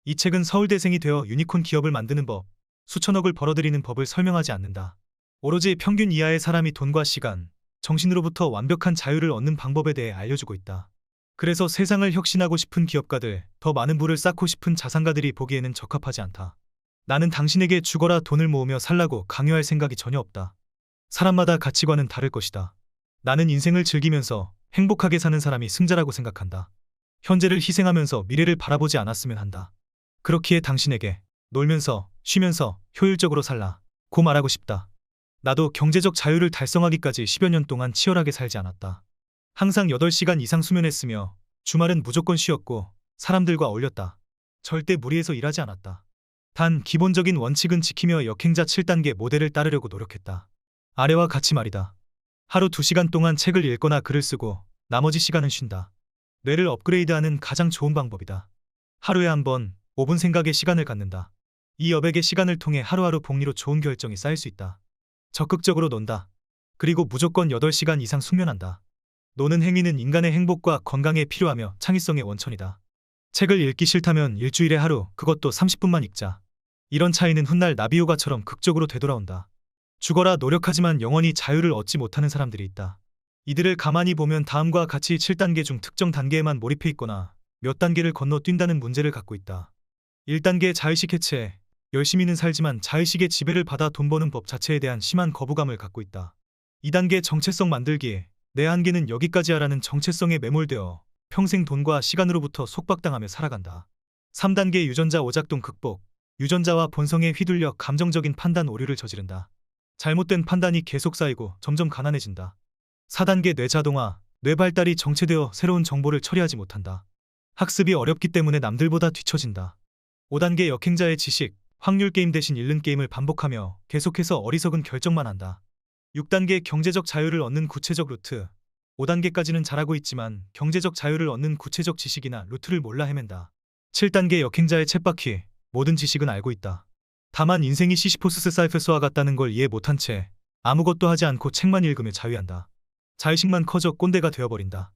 이 책은 서울대생이 되어 유니콘 기업을 만드는 법, 수천억을 벌어들이는 법을 설명하지 않는다. 오로지 평균 이하의 사람이 돈과 시간, 정신으로부터 완벽한 자유를 얻는 방법에 대해 알려주고 있다. 그래서 세상을 혁신하고 싶은 기업가들, 더 많은 부를 쌓고 싶은 자산가들이 보기에는 적합하지 않다. 나는 당신에게 죽어라 돈을 모으며 살라고 강요할 생각이 전혀 없다. 사람마다 가치관은 다를 것이다. 나는 인생을 즐기면서 행복하게 사는 사람이 승자라고 생각한다. 현재를 희생하면서 미래를 바라보지 않았으면 한다. 그렇기에 당신에게 놀면서 쉬면서 효율적으로 살라 고 말하고 싶다. 나도 경제적 자유를 달성하기까지 10여 년 동안 치열하게 살지 않았다. 항상 8시간 이상 수면했으며 주말은 무조건 쉬었고 사람들과 어울렸다. 절대 무리해서 일하지 않았다. 단 기본적인 원칙은 지키며 역행자 7단계 모델을 따르려고 노력했다. 아래와 같이 말이다. 하루 2시간 동안 책을 읽거나 글을 쓰고 나머지 시간은 쉰다. 뇌를 업그레이드하는 가장 좋은 방법이다. 하루에 한 번 5분 생각에 시간을 갖는다. 이 여백의 시간을 통해 하루하루 복리로 좋은 결정이 쌓일 수 있다. 적극적으로 논다. 그리고 무조건 8시간 이상 숙면한다. 노는 행위는 인간의 행복과 건강에 필요하며 창의성의 원천이다. 책을 읽기 싫다면 일주일에 하루, 그것도 30분만 읽자. 이런 차이는 훗날 나비효과처럼 극적으로 되돌아온다. 죽어라 노력하지만 영원히 자유를 얻지 못하는 사람들이 있다. 이들을 가만히 보면 다음과 같이 7단계 중 특정 단계에만 몰입해 있거나 몇 단계를 건너뛴다는 문제를 갖고 있다. 1단계 자의식 해체. 열심히는 살지만 자의식의 지배를 받아 돈 버는 법 자체에 대한 심한 거부감을 갖고 있다. 2단계 정체성 만들기. 내 한계는 여기까지야라는 정체성에 매몰되어 평생 돈과 시간으로부터 속박당하며 살아간다. 3단계 유전자 오작동 극복. 유전자와 본성에 휘둘려 감정적인 판단 오류를 저지른다. 잘못된 판단이 계속 쌓이고 점점 가난해진다. 4단계 뇌자동화. 뇌 발달이 정체되어 새로운 정보를 처리하지 못한다. 학습이 어렵기 때문에 남들보다 뒤처진다. 5단계 역행자의 지식. 확률 게임 대신 잃는 게임을 반복하며 계속해서 어리석은 결정만 한다. 6단계 경제적 자유를 얻는 구체적 루트. 5단계까지는 잘하고 있지만 경제적 자유를 얻는 구체적 지식이나 루트를 몰라 헤맨다. 7단계 역행자의 쳇바퀴. 모든 지식은 알고 있다. 다만 인생이 시시포스 사이퍼스와 같다는 걸 이해 못한 채 아무것도 하지 않고 책만 읽으며 자유한다. 자의식만 커져 꼰대가 되어버린다.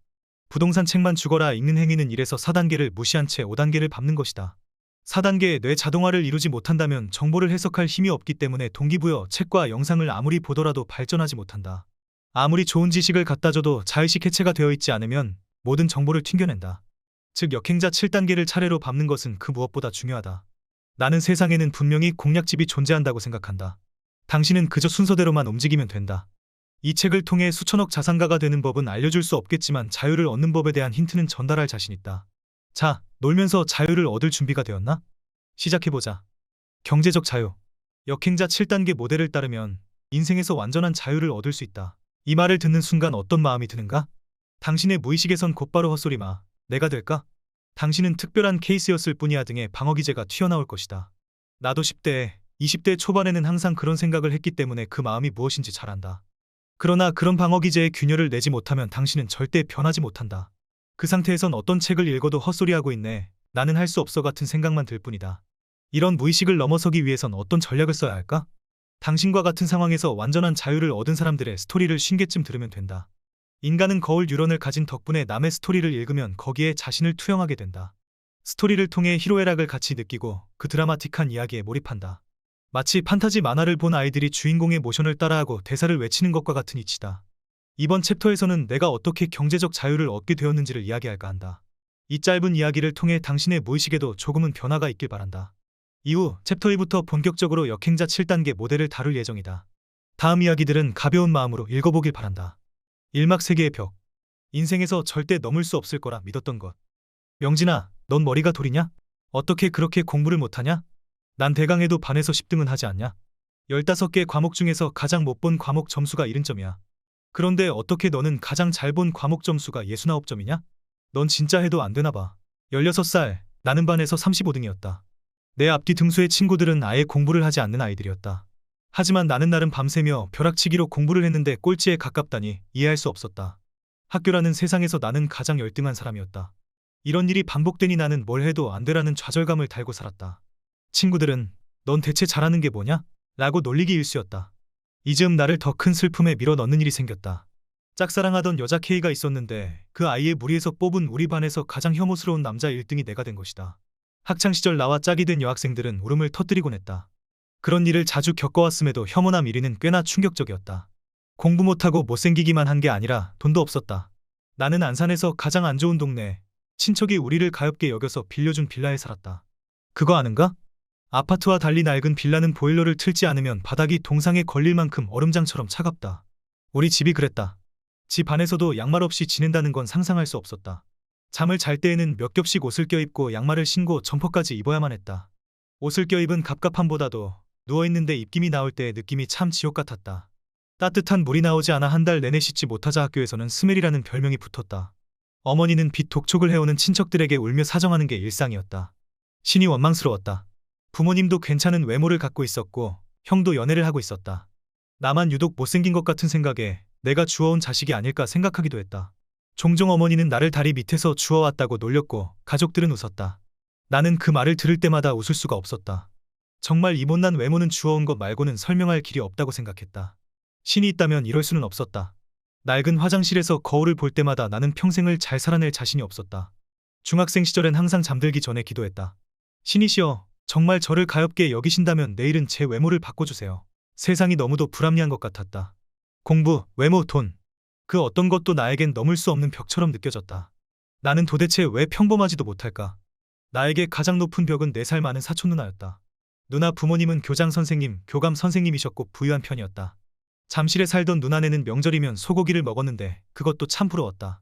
부동산 책만 죽어라 읽는 행위는 1에서 4단계를 무시한 채 5단계를 밟는 것이다. 4단계 뇌 자동화를 이루지 못한다면 정보를 해석할 힘이 없기 때문에 동기부여, 책과 영상을 아무리 보더라도 발전하지 못한다. 아무리 좋은 지식을 갖다 줘도 자의식 해체가 되어 있지 않으면 모든 정보를 튕겨낸다. 즉 역행자 7단계를 차례로 밟는 것은 그 무엇보다 중요하다. 나는 세상에는 분명히 공략집이 존재한다고 생각한다. 당신은 그저 순서대로만 움직이면 된다. 이 책을 통해 수천억 자산가가 되는 법은 알려줄 수 없겠지만 자유를 얻는 법에 대한 힌트는 전달할 자신 있다. 자, 놀면서 자유를 얻을 준비가 되었나? 시작해보자. 경제적 자유. 역행자 7단계 모델을 따르면 인생에서 완전한 자유를 얻을 수 있다. 이 말을 듣는 순간 어떤 마음이 드는가? 당신의 무의식에선 곧바로 헛소리 마. 내가 될까? 당신은 특별한 케이스였을 뿐이야 등의 방어 기제가 튀어나올 것이다. 나도 10대, 20대 초반에는 항상 그런 생각을 했기 때문에 그 마음이 무엇인지 잘 안다. 그러나 그런 방어 기제에 균열을 내지 못하면 당신은 절대 변하지 못한다. 그 상태에선 어떤 책을 읽어도 헛소리하고 있네. 나는 할 수 없어 같은 생각만 들 뿐이다. 이런 무의식을 넘어서기 위해선 어떤 전략을 써야 할까? 당신과 같은 상황에서 완전한 자유를 얻은 사람들의 스토리를 50개쯤 들으면 된다. 인간은 거울 뉴런을 가진 덕분에 남의 스토리를 읽으면 거기에 자신을 투영하게 된다. 스토리를 통해 희로애락을 같이 느끼고 그 드라마틱한 이야기에 몰입한다. 마치 판타지 만화를 본 아이들이 주인공의 모션을 따라하고 대사를 외치는 것과 같은 이치다. 이번 챕터에서는 내가 어떻게 경제적 자유를 얻게 되었는지를 이야기할까 한다. 이 짧은 이야기를 통해 당신의 무의식에도 조금은 변화가 있길 바란다. 이후 챕터 2부터 본격적으로 역행자 7단계 모델을 다룰 예정이다. 다음 이야기들은 가벼운 마음으로 읽어보길 바란다. 일막세계의 벽. 인생에서 절대 넘을 수 없을 거라 믿었던 것. 명진아, 넌 머리가 돌이냐? 어떻게 그렇게 공부를 못하냐? 난 대강에도 반에서 10등은 하지 않냐? 15개 과목 중에서 가장 못 본 과목 점수가 70점이야. 그런데 어떻게 너는 가장 잘 본 과목 점수가 69점이냐? 넌 진짜 해도 안 되나 봐. 16살, 나는 반에서 35등이었다. 내 앞뒤 등수의 친구들은 아예 공부를 하지 않는 아이들이었다. 하지만 나는 나름 밤새며 벼락치기로 공부를 했는데 꼴찌에 가깝다니 이해할 수 없었다. 학교라는 세상에서 나는 가장 열등한 사람이었다. 이런 일이 반복되니 나는 뭘 해도 안 되라는 좌절감을 달고 살았다. 친구들은 넌 대체 잘하는 게 뭐냐? 라고 놀리기 일쑤였다. 이 즈음 나를 더 큰 슬픔에 밀어 넣는 일이 생겼다. 짝사랑하던 여자 K가 있었는데 그 아이의 무리에서 뽑은 우리 반에서 가장 혐오스러운 남자 1등이 내가 된 것이다. 학창시절 나와 짝이 된 여학생들은 울음을 터뜨리곤 했다. 그런 일을 자주 겪어왔음에도 혐오남 1위는 꽤나 충격적이었다. 공부 못하고 못생기기만 한 게 아니라 돈도 없었다. 나는 안산에서 가장 안 좋은 동네, 친척이 우리를 가엾게 여겨서 빌려준 빌라에 살았다. 그거 아는가? 아파트와 달리 낡은 빌라는 보일러를 틀지 않으면 바닥이 동상에 걸릴 만큼 얼음장처럼 차갑다. 우리 집이 그랬다. 집 안에서도 양말 없이 지낸다는 건 상상할 수 없었다. 잠을 잘 때에는 몇 겹씩 옷을 껴입고 양말을 신고 점퍼까지 입어야만 했다. 옷을 껴입은 갑갑함보다도 누워있는데 입김이 나올 때의 느낌이 참 지옥 같았다. 따뜻한 물이 나오지 않아 한 달 내내 씻지 못하자 학교에서는 스멜이라는 별명이 붙었다. 어머니는 빚 독촉을 해오는 친척들에게 울며 사정하는 게 일상이었다. 신이 원망스러웠다. 부모님도 괜찮은 외모를 갖고 있었고 형도 연애를 하고 있었다. 나만 유독 못생긴 것 같은 생각에 내가 주워온 자식이 아닐까 생각하기도 했다. 종종 어머니는 나를 다리 밑에서 주워왔다고 놀렸고 가족들은 웃었다. 나는 그 말을 들을 때마다 웃을 수가 없었다. 정말 이 못난 외모는 주워온 것 말고는 설명할 길이 없다고 생각했다. 신이 있다면 이럴 수는 없었다. 낡은 화장실에서 거울을 볼 때마다 나는 평생을 잘 살아낼 자신이 없었다. 중학생 시절엔 항상 잠들기 전에 기도했다. 신이시여, 정말 저를 가엾게 여기신다면 내일은 제 외모를 바꿔주세요. 세상이 너무도 불합리한 것 같았다. 공부, 외모, 돈. 그 어떤 것도 나에겐 넘을 수 없는 벽처럼 느껴졌다. 나는 도대체 왜 평범하지도 못할까? 나에게 가장 높은 벽은 4살 많은 사촌 누나였다. 누나 부모님은 교장 선생님, 교감 선생님이셨고 부유한 편이었다. 잠실에 살던 누나네는 명절이면 소고기를 먹었는데 그것도 참 부러웠다.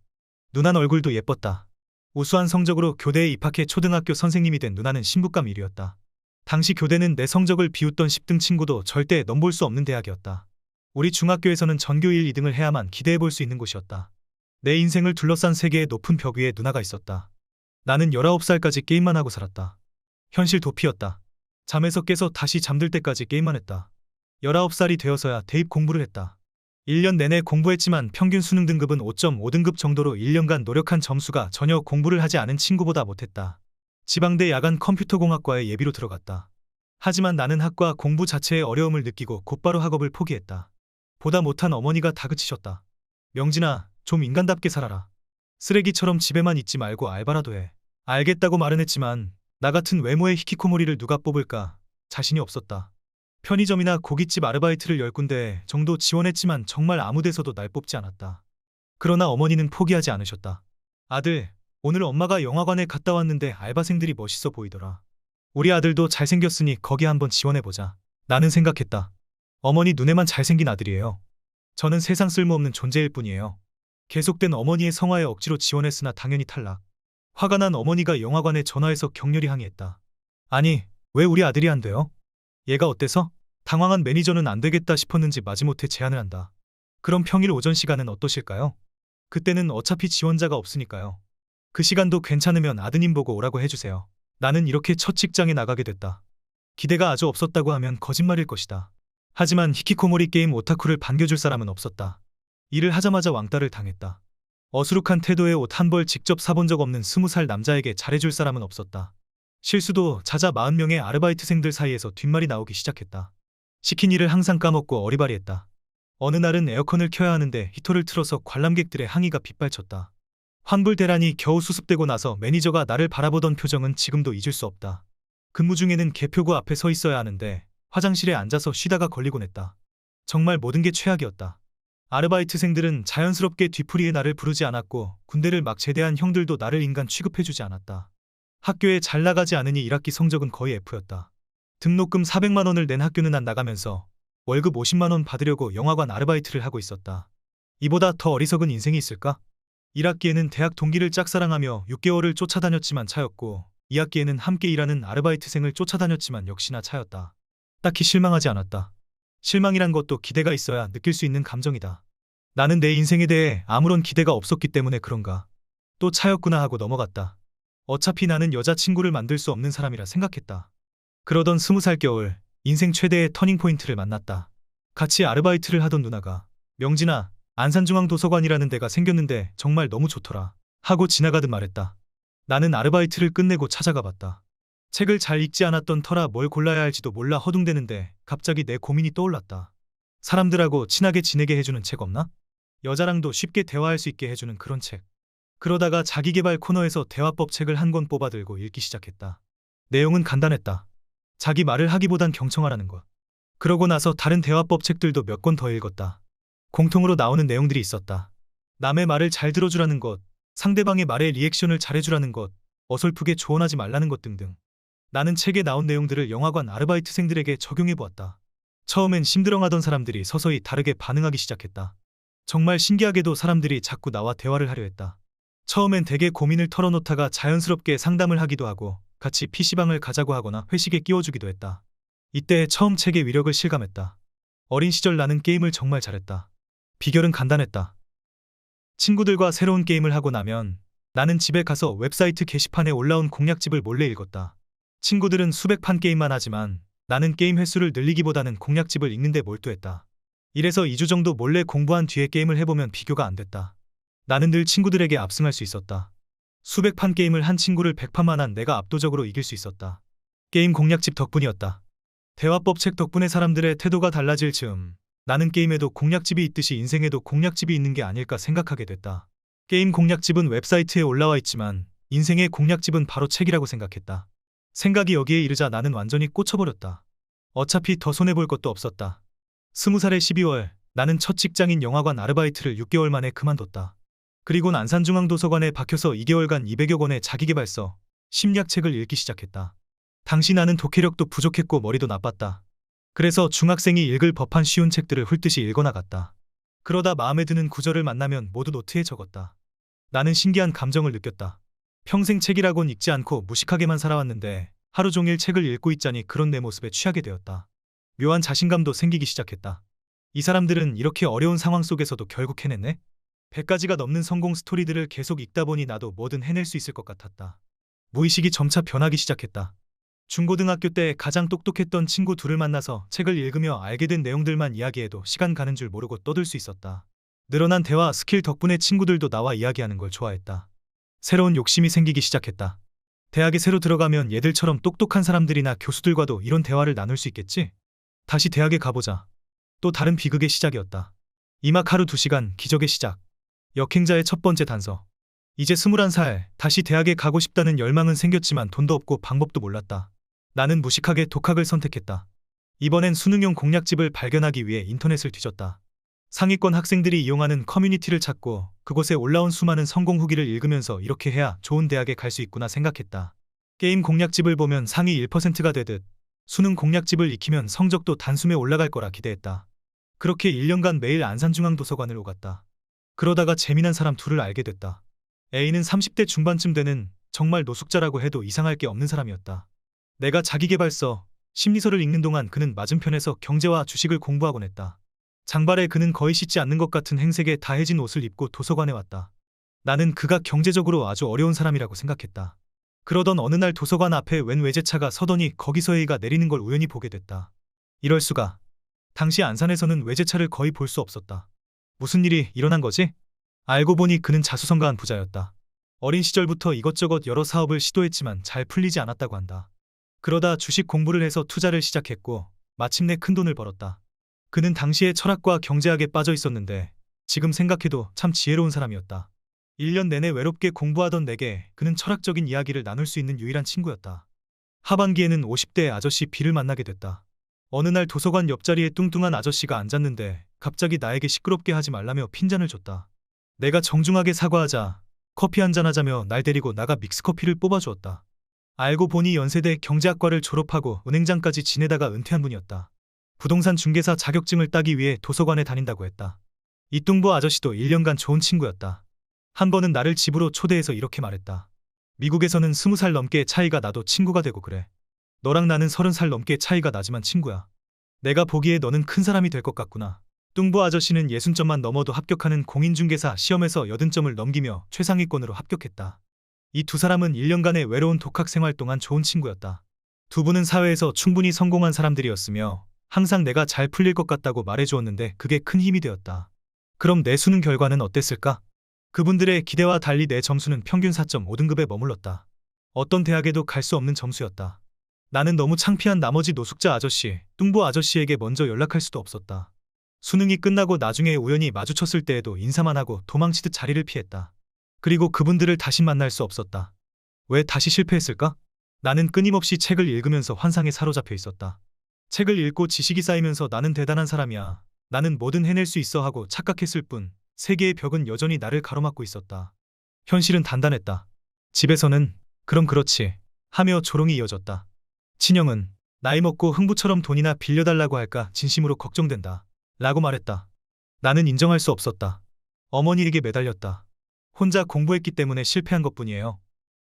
누난 얼굴도 예뻤다. 우수한 성적으로 교대에 입학해 초등학교 선생님이 된 누나는 신부감 1위였다. 당시 교대는 내 성적을 비웃던 10등 친구도 절대 넘볼 수 없는 대학이었다. 우리 중학교에서는 전교 1, 2등을 해야만 기대해볼 수 있는 곳이었다. 내 인생을 둘러싼 세계의 높은 벽 위에 누나가 있었다. 나는 19살까지 게임만 하고 살았다. 현실 도피였다. 잠에서 깨서 다시 잠들 때까지 게임만 했다. 19살이 되어서야 대입 공부를 했다. 1년 내내 공부했지만 평균 수능 등급은 5.5등급 정도로 1년간 노력한 점수가 전혀 공부를 하지 않은 친구보다 못했다. 지방대 야간 컴퓨터공학과에 예비로 들어갔다. 하지만 나는 학과 공부 자체에 어려움을 느끼고 곧바로 학업을 포기했다. 보다 못한 어머니가 다그치셨다. 명진아, 좀 인간답게 살아라. 쓰레기처럼 집에만 있지 말고 알바라도 해. 알겠다고 말은 했지만 나 같은 외모의 히키코모리를 누가 뽑을까 자신이 없었다. 편의점이나 고깃집 아르바이트를 10군데 정도 지원했지만 정말 아무 데서도 날 뽑지 않았다. 그러나 어머니는 포기하지 않으셨다. 아들, 오늘 엄마가 영화관에 갔다 왔는데 알바생들이 멋있어 보이더라. 우리 아들도 잘생겼으니 거기 한번 지원해보자. 나는 생각했다. 어머니 눈에만 잘생긴 아들이에요. 저는 세상 쓸모없는 존재일 뿐이에요. 계속된 어머니의 성화에 억지로 지원했으나 당연히 탈락. 화가 난 어머니가 영화관에 전화해서 격렬히 항의했다. 아니, 왜 우리 아들이 안 돼요? 얘가 어때서? 당황한 매니저는 안 되겠다 싶었는지 마지못해 제안을 한다. 그럼 평일 오전 시간은 어떠실까요? 그때는 어차피 지원자가 없으니까요. 그 시간도 괜찮으면 아드님 보고 오라고 해주세요. 나는 이렇게 첫 직장에 나가게 됐다. 기대가 아주 없었다고 하면 거짓말일 것이다. 하지만 히키코모리 게임 오타쿠를 반겨줄 사람은 없었다. 일을 하자마자 왕따를 당했다. 어수룩한 태도의 옷 한 벌 직접 사본 적 없는 20살 남자에게 잘해줄 사람은 없었다. 실수도 잦아 40명의 아르바이트생들 사이에서 뒷말이 나오기 시작했다. 시킨 일을 항상 까먹고 어리바리했다. 어느 날은 에어컨을 켜야 하는데 히터를 틀어서 관람객들의 항의가 빗발쳤다. 환불 대란이 겨우 수습되고 나서 매니저가 나를 바라보던 표정은 지금도 잊을 수 없다. 근무 중에는 개표구 앞에 서 있어야 하는데 화장실에 앉아서 쉬다가 걸리곤 했다. 정말 모든 게 최악이었다. 아르바이트생들은 자연스럽게 뒤풀이에 나를 부르지 않았고 군대를 막 제대한 형들도 나를 인간 취급해주지 않았다. 학교에 잘 나가지 않으니 1학기 성적은 거의 F였다. 등록금 400만 원을 낸 학교는 안 나가면서 월급 50만 원 받으려고 영화관 아르바이트를 하고 있었다. 이보다 더 어리석은 인생이 있을까? 1학기에는 대학 동기를 짝사랑하며 6개월을 쫓아다녔지만 차였고 2학기에는 함께 일하는 아르바이트생을 쫓아다녔지만 역시나 차였다. 딱히 실망하지 않았다. 실망이란 것도 기대가 있어야 느낄 수 있는 감정이다. 나는 내 인생에 대해 아무런 기대가 없었기 때문에 그런가. 또 차였구나 하고 넘어갔다. 어차피 나는 여자친구를 만들 수 없는 사람이라 생각했다. 그러던 20살 겨울 인생 최대의 터닝포인트를 만났다. 같이 아르바이트를 하던 누나가 명진아, 안산중앙도서관이라는 데가 생겼는데 정말 너무 좋더라 하고 지나가듯 말했다. 나는 아르바이트를 끝내고 찾아가 봤다. 책을 잘 읽지 않았던 터라 뭘 골라야 할지도 몰라 허둥대는데 갑자기 내 고민이 떠올랐다. 사람들하고 친하게 지내게 해주는 책 없나? 여자랑도 쉽게 대화할 수 있게 해주는 그런 책. 그러다가 자기계발 코너에서 대화법 책을 한 권 뽑아들고 읽기 시작했다. 내용은 간단했다. 자기 말을 하기보단 경청하라는 것. 그러고 나서 다른 대화법 책들도 몇 권 더 읽었다. 공통으로 나오는 내용들이 있었다. 남의 말을 잘 들어주라는 것, 상대방의 말에 리액션을 잘해주라는 것, 어설프게 조언하지 말라는 것 등등. 나는 책에 나온 내용들을 영화관 아르바이트생들에게 적용해보았다. 처음엔 심드렁하던 사람들이 서서히 다르게 반응하기 시작했다. 정말 신기하게도 사람들이 자꾸 나와 대화를 하려 했다. 처음엔 대개 고민을 털어놓다가 자연스럽게 상담을 하기도 하고 같이 PC방을 가자고 하거나 회식에 끼워주기도 했다. 이때 처음 책의 위력을 실감했다. 어린 시절 나는 게임을 정말 잘했다. 비결은 간단했다. 친구들과 새로운 게임을 하고 나면 나는 집에 가서 웹사이트 게시판에 올라온 공략집을 몰래 읽었다. 친구들은 수백 판 게임만 하지만 나는 게임 횟수를 늘리기보다는 공략집을 읽는 데 몰두했다. 이래서 2주 정도 몰래 공부한 뒤에 게임을 해보면 비교가 안 됐다. 나는 늘 친구들에게 압승할 수 있었다. 수백 판 게임을 한 친구를 100판만 한 내가 압도적으로 이길 수 있었다. 게임 공략집 덕분이었다. 대화법 책 덕분에 사람들의 태도가 달라질 즈음 나는 게임에도 공략집이 있듯이 인생에도 공략집이 있는 게 아닐까 생각하게 됐다. 게임 공략집은 웹사이트에 올라와 있지만 인생의 공략집은 바로 책이라고 생각했다. 생각이 여기에 이르자 나는 완전히 꽂혀버렸다. 어차피 더 손해볼 것도 없었다. 20살의 12월 나는 첫 직장인 영화관 아르바이트를 6개월 만에 그만뒀다. 그리곤 안산중앙도서관에 박혀서 2개월간 200여 권의 자기계발서, 심리학책을 읽기 시작했다. 당시 나는 독해력도 부족했고 머리도 나빴다. 그래서 중학생이 읽을 법한 쉬운 책들을 훑듯이 읽어나갔다. 그러다 마음에 드는 구절을 만나면 모두 노트에 적었다. 나는 신기한 감정을 느꼈다. 평생 책이라곤 읽지 않고 무식하게만 살아왔는데 하루 종일 책을 읽고 있자니 그런 내 모습에 취하게 되었다. 묘한 자신감도 생기기 시작했다. 이 사람들은 이렇게 어려운 상황 속에서도 결국 해냈네? 100가지가 넘는 성공 스토리들을 계속 읽다 보니 나도 뭐든 해낼 수 있을 것 같았다. 무의식이 점차 변하기 시작했다. 중고등학교 때 가장 똑똑했던 친구 둘을 만나서 책을 읽으며 알게 된 내용들만 이야기해도 시간 가는 줄 모르고 떠들 수 있었다. 늘어난 대화 스킬 덕분에 친구들도 나와 이야기하는 걸 좋아했다. 새로운 욕심이 생기기 시작했다. 대학에 새로 들어가면 얘들처럼 똑똑한 사람들이나 교수들과도 이런 대화를 나눌 수 있겠지? 다시 대학에 가보자. 또 다른 비극의 시작이었다. 2막 하루 2시간 기적의 시작. 역행자의 첫 번째 단서. 이제 21살, 다시 대학에 가고 싶다는 열망은 생겼지만 돈도 없고 방법도 몰랐다. 나는 무식하게 독학을 선택했다. 이번엔 수능용 공략집을 발견하기 위해 인터넷을 뒤졌다. 상위권 학생들이 이용하는 커뮤니티를 찾고 그곳에 올라온 수많은 성공 후기를 읽으면서 이렇게 해야 좋은 대학에 갈 수 있구나 생각했다. 게임 공략집을 보면 상위 1%가 되듯 수능 공략집을 익히면 성적도 단숨에 올라갈 거라 기대했다. 그렇게 1년간 매일 안산중앙도서관을 오갔다. 그러다가 재미난 사람 둘을 알게 됐다. A는 30대 중반쯤 되는 정말 노숙자라고 해도 이상할 게 없는 사람이었다. 내가 자기계발서, 심리서를 읽는 동안 그는 맞은편에서 경제와 주식을 공부하곤 했다. 장발에 그는 거의 씻지 않는 것 같은 행색에 다해진 옷을 입고 도서관에 왔다. 나는 그가 경제적으로 아주 어려운 사람이라고 생각했다. 그러던 어느 날 도서관 앞에 웬 외제차가 서더니 거기서 A가 내리는 걸 우연히 보게 됐다. 이럴 수가. 당시 안산에서는 외제차를 거의 볼 수 없었다. 무슨 일이 일어난 거지? 알고 보니 그는 자수성가한 부자였다. 어린 시절부터 이것저것 여러 사업을 시도했지만 잘 풀리지 않았다고 한다. 그러다 주식 공부를 해서 투자를 시작했고 마침내 큰돈을 벌었다. 그는 당시에 철학과 경제학에 빠져 있었는데 지금 생각해도 참 지혜로운 사람이었다. 1년 내내 외롭게 공부하던 내게 그는 철학적인 이야기를 나눌 수 있는 유일한 친구였다. 하반기에는 50대 아저씨 B를 만나게 됐다. 어느 날 도서관 옆자리에 뚱뚱한 아저씨가 앉았는데 갑자기 나에게 시끄럽게 하지 말라며 핀잔을 줬다. 내가 정중하게 사과하자 커피 한잔 하자며 날 데리고 나가 믹스커피를 뽑아주었다. 알고 보니 연세대 경제학과를 졸업하고 은행장까지 지내다가 은퇴한 분이었다. 부동산 중개사 자격증을 따기 위해 도서관에 다닌다고 했다. 이뚱보 아저씨도 1년간 좋은 친구였다. 한 번은 나를 집으로 초대해서 이렇게 말했다. 미국에서는 20살 넘게 차이가 나도 친구가 되고 그래. 너랑 나는 30살 넘게 차이가 나지만 친구야. 내가 보기에 너는 큰 사람이 될 것 같구나. 뚱보 아저씨는 60점만 넘어도 합격하는 공인중개사 시험에서 80점을 넘기며 최상위권으로 합격했다. 이 두 사람은 1년간의 외로운 독학 생활 동안 좋은 친구였다. 두 분은 사회에서 충분히 성공한 사람들이었으며 항상 내가 잘 풀릴 것 같다고 말해주었는데 그게 큰 힘이 되었다. 그럼 내 수능 결과는 어땠을까? 그분들의 기대와 달리 내 점수는 평균 4.5등급에 머물렀다. 어떤 대학에도 갈 수 없는 점수였다. 나는 너무 창피한 나머지 노숙자 아저씨, 뚱보 아저씨에게 먼저 연락할 수도 없었다. 수능이 끝나고 나중에 우연히 마주쳤을 때에도 인사만 하고 도망치듯 자리를 피했다. 그리고 그분들을 다시 만날 수 없었다. 왜 다시 실패했을까? 나는 끊임없이 책을 읽으면서 환상에 사로잡혀 있었다. 책을 읽고 지식이 쌓이면서 나는 대단한 사람이야. 나는 뭐든 해낼 수 있어 하고 착각했을 뿐 세계의 벽은 여전히 나를 가로막고 있었다. 현실은 단단했다. 집에서는 그럼 그렇지 하며 조롱이 이어졌다. 친형은 나이 먹고 흥부처럼 돈이나 빌려달라고 할까 진심으로 걱정된다. 라고 말했다. 나는 인정할 수 없었다. 어머니에게 매달렸다. 혼자 공부했기 때문에 실패한 것뿐이에요.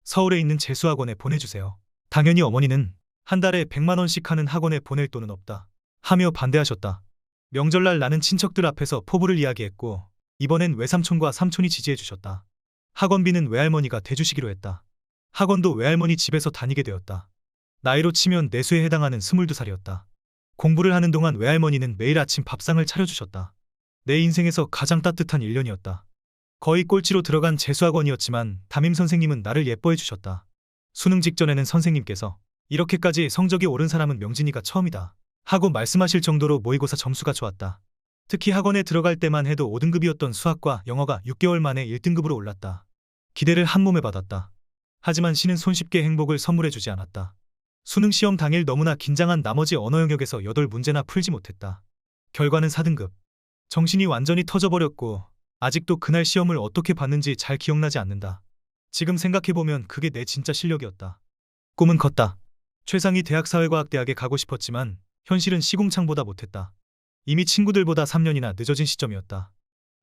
서울에 있는 재수학원에 보내주세요. 당연히 어머니는 한 달에 100만 원씩 하는 학원에 보낼 돈은 없다. 하며 반대하셨다. 명절날 나는 친척들 앞에서 포부를 이야기했고 이번엔 외삼촌과 삼촌이 지지해 주셨다. 학원비는 외할머니가 대주시기로 했다. 학원도 외할머니 집에서 다니게 되었다. 나이로 치면 내수에 해당하는 22살이었다. 공부를 하는 동안 외할머니는 매일 아침 밥상을 차려주셨다. 내 인생에서 가장 따뜻한 1년이었다. 거의 꼴찌로 들어간 재수학원이었지만 담임 선생님은 나를 예뻐해 주셨다. 수능 직전에는 선생님께서 이렇게까지 성적이 오른 사람은 명진이가 처음이다 하고 말씀하실 정도로 모의고사 점수가 좋았다. 특히 학원에 들어갈 때만 해도 5등급이었던 수학과 영어가 6개월 만에 1등급으로 올랐다. 기대를 한몸에 받았다. 하지만 신은 손쉽게 행복을 선물해주지 않았다. 수능 시험 당일 너무나 긴장한 나머지 언어 영역에서 8문제나 풀지 못했다. 결과는 4등급. 정신이 완전히 터져버렸고 아직도 그날 시험을 어떻게 봤는지 잘 기억나지 않는다. 지금 생각해보면 그게 내 진짜 실력이었다. 꿈은 컸다. 최상위 대학사회과학대학에 가고 싶었지만 현실은 시궁창보다 못했다. 이미 친구들보다 3년이나 늦어진 시점이었다.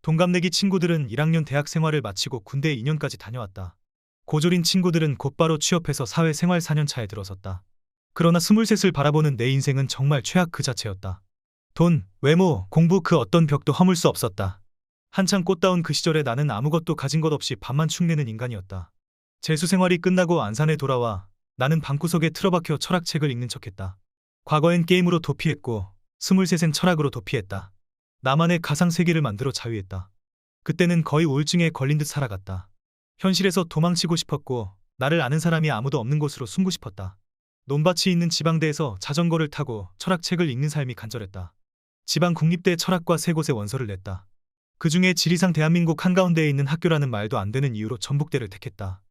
동갑내기 친구들은 1학년 대학 생활을 마치고 군대에 2년까지 다녀왔다. 고졸인 친구들은 곧바로 취업해서 사회생활 4년 차에 들어섰다. 그러나 23을 바라보는 내 인생은 정말 최악 그 자체였다. 돈, 외모, 공부 그 어떤 벽도 허물 수 없었다. 한창 꽃다운 그 시절에 나는 아무것도 가진 것 없이 밥만 축내는 인간이었다. 재수 생활이 끝나고 안산에 돌아와 나는 방구석에 틀어박혀 철학책을 읽는 척했다. 과거엔 게임으로 도피했고 23엔 철학으로 도피했다. 나만의 가상세계를 만들어 자유했다. 그때는 거의 우울증에 걸린 듯 살아갔다. 현실에서 도망치고 싶었고 나를 아는 사람이 아무도 없는 곳으로 숨고 싶었다. 논밭이 있는 지방대에서 자전거를 타고 철학책을 읽는 삶이 간절했다. 지방 국립대 철학과 3곳에 원서를 냈다. 그 중에 지리상 대한민국 한가운데에 있는 학교라는 말도 안 되는 이유로 전북대를 택했다.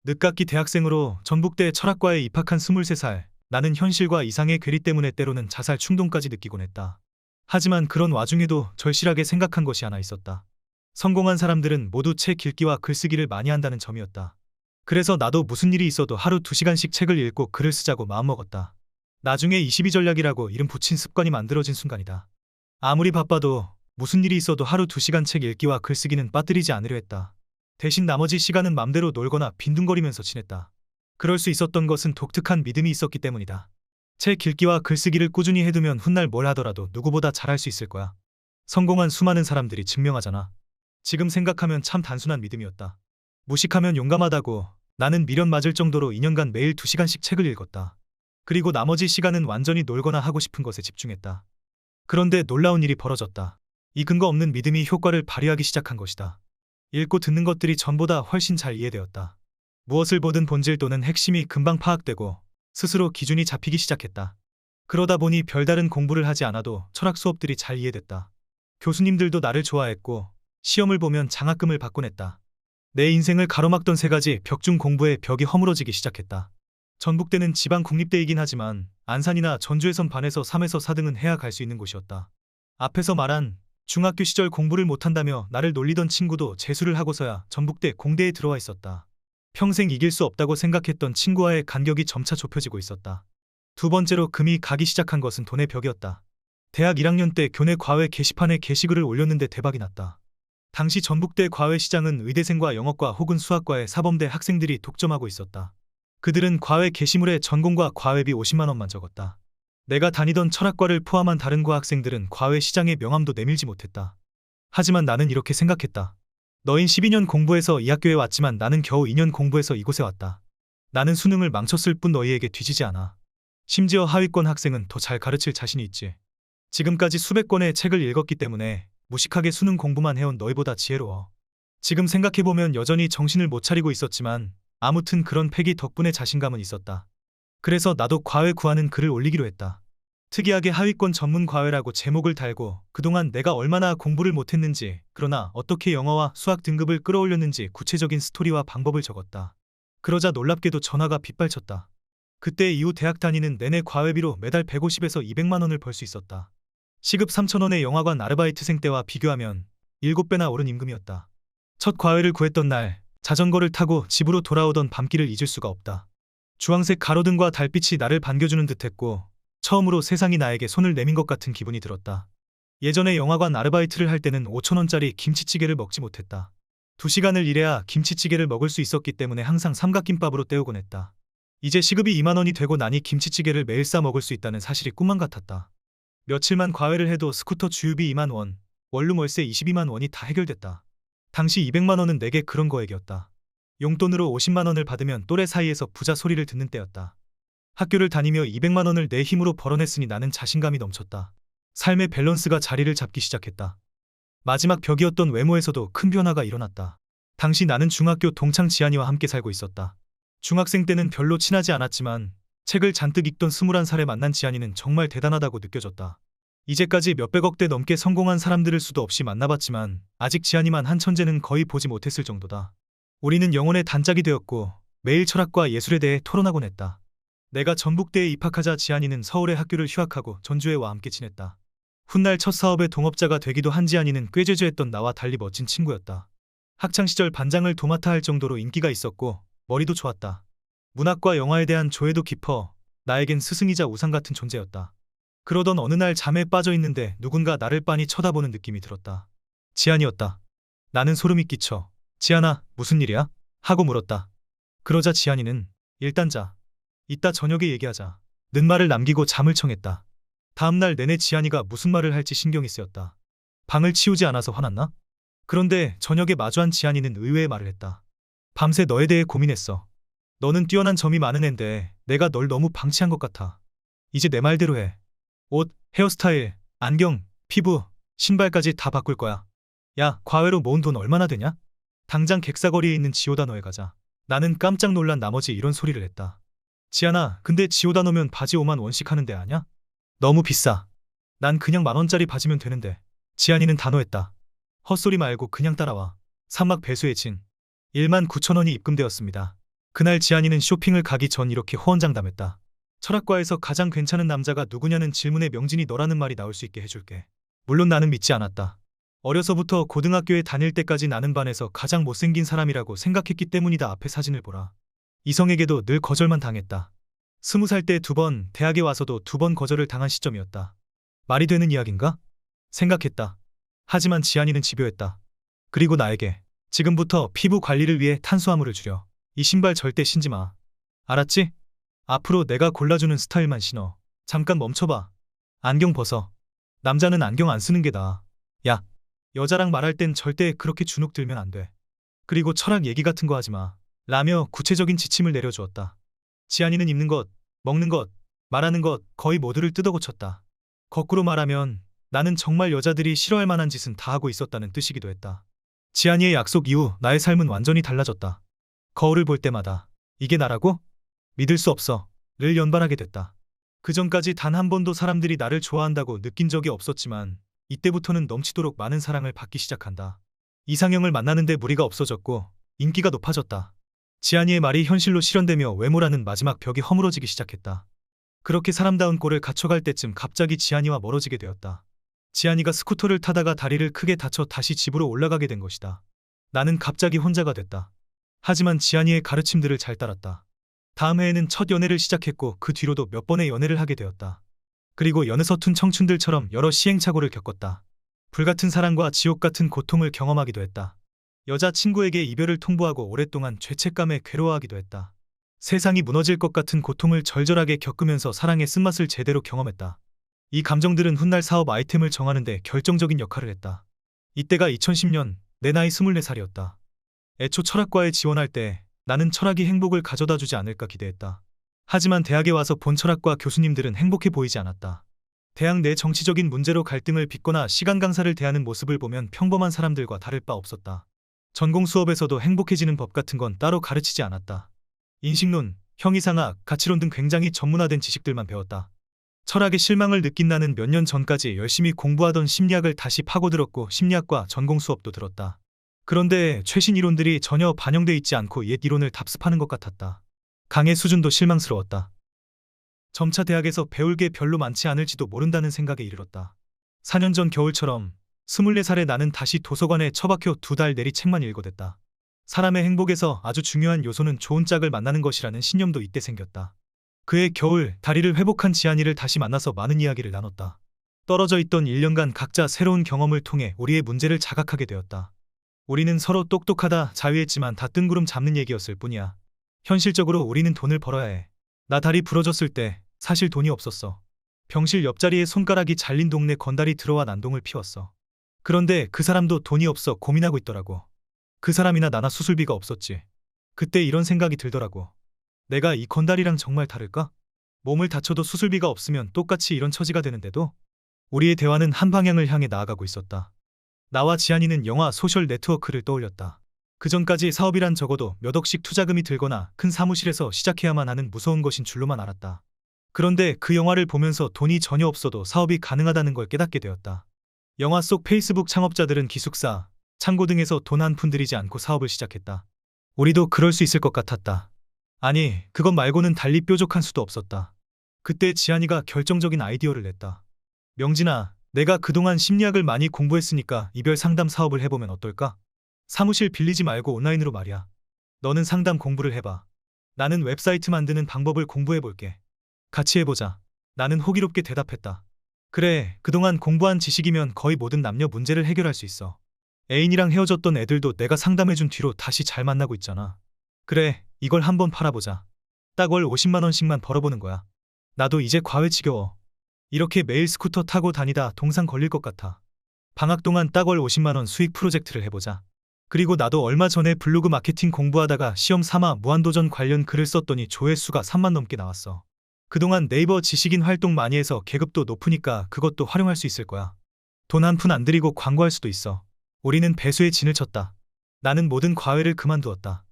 늦깎이 대학생으로 전북대 철학과에 입학한 23살, 나는 현실과 이상의 괴리 때문에 때로는 자살 충동까지 느끼곤 했다. 하지만 그런 와중에도 절실하게 생각한 것이 하나 있었다. 성공한 사람들은 모두 책 읽기와 글쓰기를 많이 한다는 점이었다. 그래서 나도 무슨 일이 있어도 하루 2시간씩 책을 읽고 글을 쓰자고 마음먹었다. 나중에 22전략이라고 이름 붙인 습관이 만들어진 순간이다. 아무리 바빠도 무슨 일이 있어도 하루 2시간 책 읽기와 글쓰기는 빠뜨리지 않으려 했다. 대신 나머지 시간은 맘대로 놀거나 빈둥거리면서 지냈다. 그럴 수 있었던 것은 독특한 믿음이 있었기 때문이다. 책 읽기와 글쓰기를 꾸준히 해두면 훗날 뭘 하더라도 누구보다 잘할 수 있을 거야. 성공한 수많은 사람들이 증명하잖아. 지금 생각하면 참 단순한 믿음이었다. 무식하면 용감하다고 나는 미련 맞을 정도로 2년간 매일 2시간씩 책을 읽었다. 그리고 나머지 시간은 완전히 놀거나 하고 싶은 것에 집중했다. 그런데 놀라운 일이 벌어졌다. 이 근거 없는 믿음이 효과를 발휘하기 시작한 것이다. 읽고 듣는 것들이 전보다 훨씬 잘 이해되었다. 무엇을 보든 본질 또는 핵심이 금방 파악되고 스스로 기준이 잡히기 시작했다. 그러다 보니 별다른 공부를 하지 않아도 철학 수업들이 잘 이해됐다. 교수님들도 나를 좋아했고 시험을 보면 장학금을 받곤 했다. 내 인생을 가로막던 3가지 벽 중 공부의 벽이 허물어지기 시작했다. 전북대는 지방 국립대이긴 하지만 안산이나 전주에선 반에서 3에서 4등은 해야 갈 수 있는 곳이었다. 앞에서 말한 중학교 시절 공부를 못한다며 나를 놀리던 친구도 재수를 하고서야 전북대 공대에 들어와 있었다. 평생 이길 수 없다고 생각했던 친구와의 간격이 점차 좁혀지고 있었다. 두 번째로 금이 가기 시작한 것은 돈의 벽이었다. 대학 1학년 때 교내 과외 게시판에 게시글을 올렸는데 대박이 났다. 당시 전북대 과외 시장은 의대생과 영어과 혹은 수학과의 사범대 학생들이 독점하고 있었다. 그들은 과외 게시물에 전공과 과외비 50만 원만 적었다. 내가 다니던 철학과를 포함한 다른 과 학생들은 과외 시장의 명함도 내밀지 못했다. 하지만 나는 이렇게 생각했다. 너흰 12년 공부해서 이 학교에 왔지만 나는 겨우 2년 공부해서 이곳에 왔다. 나는 수능을 망쳤을 뿐 너희에게 뒤지지 않아. 심지어 하위권 학생은 더 잘 가르칠 자신이 있지. 지금까지 수백 권의 책을 읽었기 때문에 무식하게 수능 공부만 해온 너희보다 지혜로워. 지금 생각해보면 여전히 정신을 못 차리고 있었지만 아무튼 그런 패기 덕분에 자신감은 있었다. 그래서 나도 과외 구하는 글을 올리기로 했다. 특이하게 하위권 전문 과외라고 제목을 달고 그동안 내가 얼마나 공부를 못했는지, 그러나 어떻게 영어와 수학 등급을 끌어올렸는지 구체적인 스토리와 방법을 적었다. 그러자 놀랍게도 전화가 빗발쳤다. 그때 이후 대학 다니는 내내 과외비로 매달 150에서 200만 원을 벌 수 있었다. 시급 3,000원의 영화관 아르바이트생 때와 비교하면 7배나 오른 임금이었다. 첫 과외를 구했던 날, 자전거를 타고 집으로 돌아오던 밤길을 잊을 수가 없다. 주황색 가로등과 달빛이 나를 반겨주는 듯했고 처음으로 세상이 나에게 손을 내민 것 같은 기분이 들었다. 예전에 영화관 아르바이트를 할 때는 5,000원짜리 김치찌개를 먹지 못했다. 2시간을 일해야 김치찌개를 먹을 수 있었기 때문에 항상 삼각김밥으로 때우곤 했다. 이제 시급이 2만 원이 되고 나니 김치찌개를 매일 싸 먹을 수 있다는 사실이 꿈만 같았다. 며칠만 과외를 해도 스쿠터 주유비 2만 원, 원룸 월세 22만 원이 다 해결됐다. 당시 200만 원은 내게 그런 거액이었다. 용돈으로 50만 원을 받으면 또래 사이에서 부자 소리를 듣는 때였다. 학교를 다니며 200만 원을 내 힘으로 벌어냈으니 나는 자신감이 넘쳤다. 삶의 밸런스가 자리를 잡기 시작했다. 마지막 벽이었던 외모에서도 큰 변화가 일어났다. 당시 나는 중학교 동창 지한이와 함께 살고 있었다. 중학생 때는 별로 친하지 않았지만 책을 잔뜩 읽던 21살에 만난 지한이는 정말 대단하다고 느껴졌다. 이제까지 몇백억대 넘게 성공한 사람들을 수도 없이 만나봤지만 아직 지한이만 한 천재는 거의 보지 못했을 정도다. 우리는 영혼의 단짝이 되었고 매일 철학과 예술에 대해 토론하곤 했다. 내가 전북대에 입학하자 지한이는 서울의 학교를 휴학하고 전주에와 함께 지냈다. 훗날 첫 사업의 동업자가 되기도 한 지한이는 꾀죄죄했던 나와 달리 멋진 친구였다. 학창시절 반장을 도맡아 할 정도로 인기가 있었고 머리도 좋았다. 문학과 영화에 대한 조예도 깊어 나에겐 스승이자 우상 같은 존재였다. 그러던 어느 날 잠에 빠져 있는데 누군가 나를 빤히 쳐다보는 느낌이 들었다. 지한이었다. 나는 소름이 끼쳐 지한아, 무슨 일이야? 하고 물었다. 그러자 지한이는 일단 자. 이따 저녁에 얘기하자. 는 말을 남기고 잠을 청했다. 다음날 내내 지한이가 무슨 말을 할지 신경이 쓰였다. 방을 치우지 않아서 화났나? 그런데 저녁에 마주한 지한이는 의외의 말을 했다. 밤새 너에 대해 고민했어. 너는 뛰어난 점이 많은 앤데 내가 널 너무 방치한 것 같아. 이제 내 말대로 해. 옷, 헤어스타일, 안경, 피부, 신발까지 다 바꿀 거야. 야, 과외로 모은 돈 얼마나 되냐? 당장 객사거리에 있는 지오다노에 가자. 나는 깜짝 놀란 나머지 이런 소리를 했다. 지한아, 근데 지오다노면 바지 5만 원씩 하는데 아냐? 너무 비싸. 난 그냥 만 원짜리 바지면 되는데. 지한이는 단호했다. 헛소리 말고 그냥 따라와. 사막 배수의 진. 1만 9천 원이 입금되었습니다. 그날 지한이는 쇼핑을 가기 전 이렇게 호언장담했다. 철학과에서 가장 괜찮은 남자가 누구냐는 질문에 명진이 너라는 말이 나올 수 있게 해줄게. 물론 나는 믿지 않았다. 어려서부터 고등학교에 다닐 때까지 나는 반에서 가장 못생긴 사람이라고 생각했기 때문이다. 앞에 사진을 보라. 이성에게도 늘 거절만 당했다. 20살 때 2번, 대학에 와서도 2번 거절을 당한 시점이었다. 말이 되는 이야기인가? 생각했다. 하지만 지한이는 집요했다. 그리고 나에게 지금부터 피부 관리를 위해 탄수화물을 줄여. 이 신발 절대 신지 마. 알았지? 앞으로 내가 골라주는 스타일만 신어. 잠깐 멈춰봐. 안경 벗어. 남자는 안경 안 쓰는 게 나아. 야, 여자랑 말할 땐 절대 그렇게 주눅 들면 안 돼. 그리고 철학 얘기 같은 거 하지 마. 라며 구체적인 지침을 내려주었다. 지안이는 입는 것, 먹는 것, 말하는 것 거의 모두를 뜯어고쳤다. 거꾸로 말하면 나는 정말 여자들이 싫어할 만한 짓은 다 하고 있었다는 뜻이기도 했다. 지안이의 약속 이후 나의 삶은 완전히 달라졌다. 거울을 볼 때마다 이게 나라고? 믿을 수 없어. 를 연발하게 됐다. 그전까지 단 한 번도 사람들이 나를 좋아한다고 느낀 적이 없었지만 이때부터는 넘치도록 많은 사랑을 받기 시작한다. 이상형을 만나는데 무리가 없어졌고 인기가 높아졌다. 지안이의 말이 현실로 실현되며 외모라는 마지막 벽이 허물어지기 시작했다. 그렇게 사람다운 꼴을 갖춰갈 때쯤 갑자기 지안이와 멀어지게 되었다. 지안이가 스쿠터를 타다가 다리를 크게 다쳐 다시 집으로 올라가게 된 것이다. 나는 갑자기 혼자가 됐다. 하지만 지안이의 가르침들을 잘 따랐다. 다음 해에는 첫 연애를 시작했고 그 뒤로도 몇 번의 연애를 하게 되었다. 그리고 여느 서툰 청춘들처럼 여러 시행착오를 겪었다. 불같은 사랑과 지옥 같은 고통을 경험하기도 했다. 여자친구에게 이별을 통보하고 오랫동안 죄책감에 괴로워하기도 했다. 세상이 무너질 것 같은 고통을 절절하게 겪으면서 사랑의 쓴맛을 제대로 경험했다. 이 감정들은 훗날 사업 아이템을 정하는데 결정적인 역할을 했다. 이때가 2010년, 내 나이 24살이었다. 애초 철학과에 지원할 때 나는 철학이 행복을 가져다 주지 않을까 기대했다. 하지만 대학에 와서 본 철학과 교수님들은 행복해 보이지 않았다. 대학 내 정치적인 문제로 갈등을 빚거나 시간 강사를 대하는 모습을 보면 평범한 사람들과 다를 바 없었다. 전공 수업에서도 행복해지는 법 같은 건 따로 가르치지 않았다. 인식론, 형이상학, 가치론 등 굉장히 전문화된 지식들만 배웠다. 철학에 실망을 느낀 나는 몇 년 전까지 열심히 공부하던 심리학을 다시 파고들었고 심리학과 전공 수업도 들었다. 그런데 최신 이론들이 전혀 반영돼 있지 않고 옛 이론을 답습하는 것 같았다. 강의 수준도 실망스러웠다. 점차 대학에서 배울 게 별로 많지 않을지도 모른다는 생각에 이르렀다. 4년 전 겨울처럼 24살의 나는 다시 도서관에 처박혀 2달 내리 책만 읽어댔다. 사람의 행복에서 아주 중요한 요소는 좋은 짝을 만나는 것이라는 신념도 이때 생겼다. 그해 겨울 다리를 회복한 지안이를 다시 만나서 많은 이야기를 나눴다. 떨어져 있던 1년간 각자 새로운 경험을 통해 우리의 문제를 자각하게 되었다. 우리는 서로 똑똑하다 자유했지만 다 뜬구름 잡는 얘기였을 뿐이야. 현실적으로 우리는 돈을 벌어야 해. 나 다리 부러졌을 때 사실 돈이 없었어. 병실 옆자리에 손가락이 잘린 동네 건달이 들어와 난동을 피웠어. 그런데 그 사람도 돈이 없어 고민하고 있더라고. 그 사람이나 나나 수술비가 없었지. 그때 이런 생각이 들더라고. 내가 이 건달이랑 정말 다를까? 몸을 다쳐도 수술비가 없으면 똑같이 이런 처지가 되는데도 우리의 대화는 한 방향을 향해 나아가고 있었다. 나와 지안이는 영화 소셜 네트워크를 떠올렸다. 그전까지 사업이란 적어도 몇 억씩 투자금이 들거나 큰 사무실에서 시작해야만 하는 무서운 것인 줄로만 알았다. 그런데 그 영화를 보면서 돈이 전혀 없어도 사업이 가능하다는 걸 깨닫게 되었다. 영화 속 페이스북 창업자들은 기숙사, 창고 등에서 돈 한 푼 들이지 않고 사업을 시작했다. 우리도 그럴 수 있을 것 같았다. 아니, 그것 말고는 달리 뾰족한 수도 없었다. 그때 지안이가 결정적인 아이디어를 냈다. 명진아, 내가 그동안 심리학을 많이 공부했으니까 이별 상담 사업을 해보면 어떨까? 사무실 빌리지 말고 온라인으로 말이야. 너는 상담 공부를 해봐. 나는 웹사이트 만드는 방법을 공부해볼게. 같이 해보자. 나는 호기롭게 대답했다. 그래, 그동안 공부한 지식이면 거의 모든 남녀 문제를 해결할 수 있어. 애인이랑 헤어졌던 애들도 내가 상담해준 뒤로 다시 잘 만나고 있잖아. 그래, 이걸 한번 팔아보자. 딱 월 50만 원씩만 벌어보는 거야. 나도 이제 과외 지겨워. 이렇게 매일 스쿠터 타고 다니다 동상 걸릴 것 같아. 방학 동안 딱 월 50만 원 수익 프로젝트를 해보자. 그리고 나도 얼마 전에 블로그 마케팅 공부하다가 시험 삼아 무한도전 관련 글을 썼더니 조회수가 3만 넘게 나왔어. 그동안 네이버 지식인 활동 많이 해서 계급도 높으니까 그것도 활용할 수 있을 거야. 돈 한 푼 안 들이고 광고할 수도 있어. 우리는 배수의 진을 쳤다. 나는 모든 과외를 그만두었다.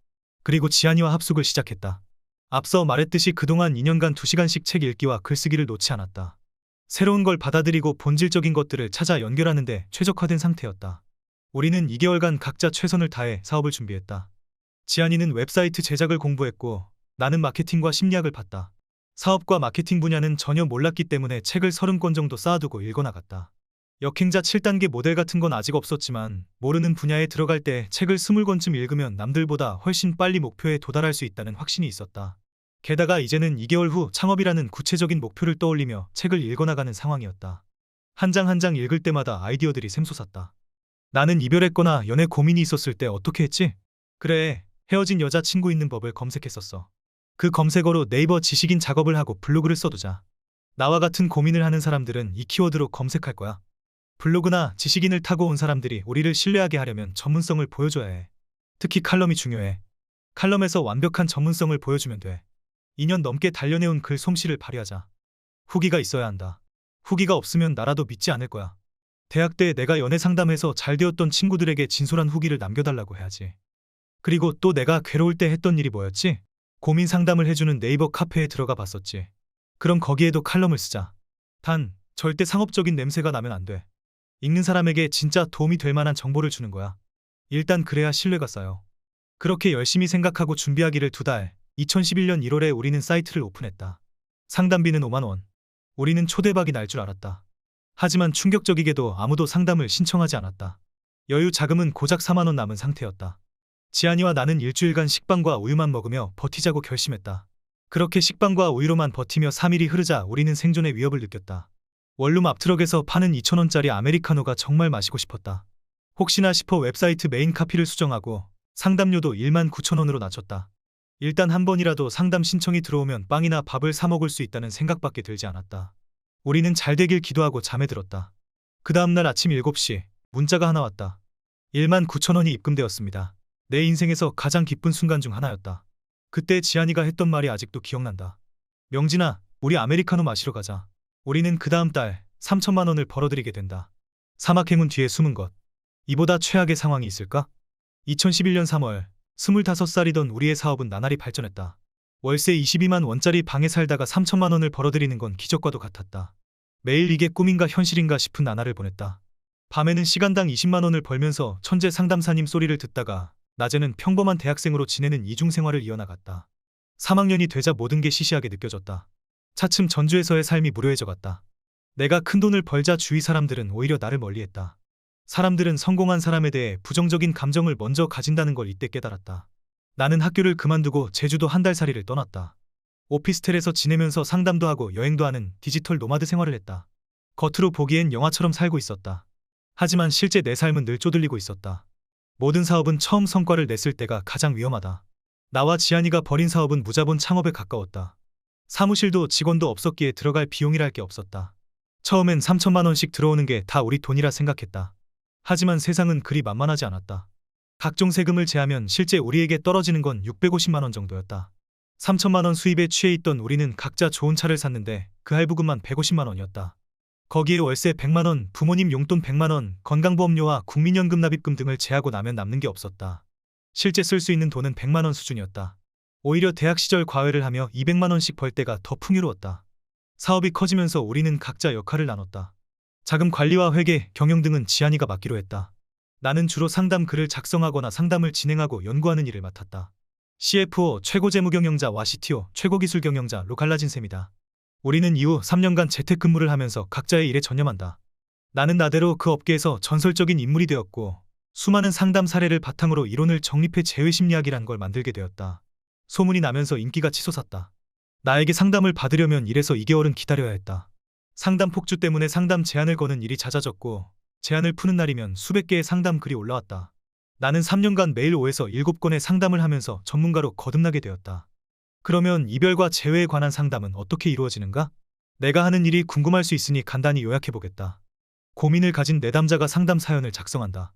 그리고 지안이와 합숙을 시작했다. 앞서 말했듯이 그동안 2년간 2시간씩 책 읽기와 글쓰기를 놓지 않았다. 새로운 걸 받아들이고 본질적인 것들을 찾아 연결하는데 최적화된 상태였다. 우리는 2개월간 각자 최선을 다해 사업을 준비했다. 지안이는 웹사이트 제작을 공부했고 나는 마케팅과 심리학을 봤다. 사업과 마케팅 분야는 전혀 몰랐기 때문에 책을 30권 정도 쌓아두고 읽어나갔다. 역행자 7단계 모델 같은 건 아직 없었지만 모르는 분야에 들어갈 때 책을 20권쯤 읽으면 남들보다 훨씬 빨리 목표에 도달할 수 있다는 확신이 있었다. 게다가 이제는 2개월 후 창업이라는 구체적인 목표를 떠올리며 책을 읽어나가는 상황이었다. 한 장 한 장 읽을 때마다 아이디어들이 샘솟았다. 나는 이별했거나 연애 고민이 있었을 때 어떻게 했지? 그래, 헤어진 여자친구 있는 법을 검색했었어. 그 검색어로 네이버 지식인 작업을 하고 블로그를 써두자. 나와 같은 고민을 하는 사람들은 이 키워드로 검색할 거야. 블로그나 지식인을 타고 온 사람들이 우리를 신뢰하게 하려면 전문성을 보여줘야 해. 특히 칼럼이 중요해. 칼럼에서 완벽한 전문성을 보여주면 돼. 2년 넘게 단련해온 글 솜씨를 발휘하자. 후기가 있어야 한다. 후기가 없으면 나라도 믿지 않을 거야. 대학 때 내가 연애 상담해서 잘 되었던 친구들에게 진솔한 후기를 남겨달라고 해야지. 그리고 또 내가 괴로울 때 했던 일이 뭐였지? 고민 상담을 해주는 네이버 카페에 들어가 봤었지. 그럼 거기에도 칼럼을 쓰자. 단, 절대 상업적인 냄새가 나면 안 돼. 읽는 사람에게 진짜 도움이 될 만한 정보를 주는 거야. 일단 그래야 신뢰가 쌓여. 그렇게 열심히 생각하고 준비하기를 2달, 2011년 1월에 우리는 사이트를 오픈했다. 상담비는 5만 원. 우리는 초대박이 날 줄 알았다. 하지만 충격적이게도 아무도 상담을 신청하지 않았다. 여유 자금은 고작 4만 원 남은 상태였다. 지안이와 나는 일주일간 식빵과 우유만 먹으며 버티자고 결심했다. 그렇게 식빵과 우유로만 버티며 3일이 흐르자 우리는 생존의 위협을 느꼈다. 원룸 앞트럭에서 파는 2,000원짜리 아메리카노가 정말 마시고 싶었다. 혹시나 싶어 웹사이트 메인 카피를 수정하고 상담료도 19,000원으로 낮췄다. 일단 한 번이라도 상담 신청이 들어오면 빵이나 밥을 사 먹을 수 있다는 생각밖에 들지 않았다. 우리는 잘 되길 기도하고 잠에 들었다. 그 다음날 아침 7시 문자가 하나 왔다. 19,000원이 입금되었습니다. 내 인생에서 가장 기쁜 순간 중 하나였다. 그때 지안이가 했던 말이 아직도 기억난다. 명진아, 우리 아메리카노 마시러 가자. 우리는 그 다음 달 3천만 원을 벌어들이게 된다. 사막 행운 뒤에 숨은 것. 이보다 최악의 상황이 있을까? 2011년 3월 25살이던 우리의 사업은 나날이 발전했다. 월세 22만 원짜리 방에 살다가 3천만 원을 벌어들이는 건 기적과도 같았다. 매일 이게 꿈인가 현실인가 싶은 나날을 보냈다. 밤에는 시간당 20만 원을 벌면서 천재 상담사님 소리를 듣다가 낮에는 평범한 대학생으로 지내는 이중생활을 이어나갔다. 3학년이 되자 모든 게 시시하게 느껴졌다. 차츰 전주에서의 삶이 무료해져 갔다. 내가 큰 돈을 벌자 주위 사람들은 오히려 나를 멀리했다. 사람들은 성공한 사람에 대해 부정적인 감정을 먼저 가진다는 걸 이때 깨달았다. 나는 학교를 그만두고 제주도 한 달 살이를 떠났다. 오피스텔에서 지내면서 상담도 하고 여행도 하는 디지털 노마드 생활을 했다. 겉으로 보기엔 영화처럼 살고 있었다. 하지만 실제 내 삶은 늘 쪼들리고 있었다. 모든 사업은 처음 성과를 냈을 때가 가장 위험하다. 나와 지안이가 벌인 사업은 무자본 창업에 가까웠다. 사무실도 직원도 없었기에 들어갈 비용이랄 게 없었다. 처음엔 3천만 원씩 들어오는 게 다 우리 돈이라 생각했다. 하지만 세상은 그리 만만하지 않았다. 각종 세금을 제하면 실제 우리에게 떨어지는 건 650만 원 정도였다. 3천만 원 수입에 취해 있던 우리는 각자 좋은 차를 샀는데 그 할부금만 150만 원이었다. 거기에 월세 100만 원, 부모님 용돈 100만 원, 건강보험료와 국민연금 납입금 등을 제하고 나면 남는 게 없었다. 실제 쓸 수 있는 돈은 100만 원 수준이었다. 오히려 대학 시절 과외를 하며 200만 원씩 벌 때가 더 풍요로웠다. 사업이 커지면서 우리는 각자 역할을 나눴다. 자금 관리와 회계, 경영 등은 지안이가 맡기로 했다. 나는 주로 상담 글을 작성하거나 상담을 진행하고 연구하는 일을 맡았다. CFO, 최고 재무경영자와 CTO, 최고 기술경영자로 갈라진 셈이다. 우리는 이후 3년간 재택근무를 하면서 각자의 일에 전념한다. 나는 나대로 그 업계에서 전설적인 인물이 되었고 수많은 상담 사례를 바탕으로 이론을 정립해 재회심리학이란 걸 만들게 되었다. 소문이 나면서 인기가 치솟았다. 나에게 상담을 받으려면 1에서 2개월은 기다려야 했다. 상담 폭주 때문에 상담 제안을 거는 일이 잦아졌고 제안을 푸는 날이면 수백 개의 상담 글이 올라왔다. 나는 3년간 매일 5에서 7건의 상담을 하면서 전문가로 거듭나게 되었다. 그러면 이별과 재회에 관한 상담은 어떻게 이루어지는가? 내가 하는 일이 궁금할 수 있으니 간단히 요약해보겠다. 고민을 가진 내담자가 상담 사연을 작성한다.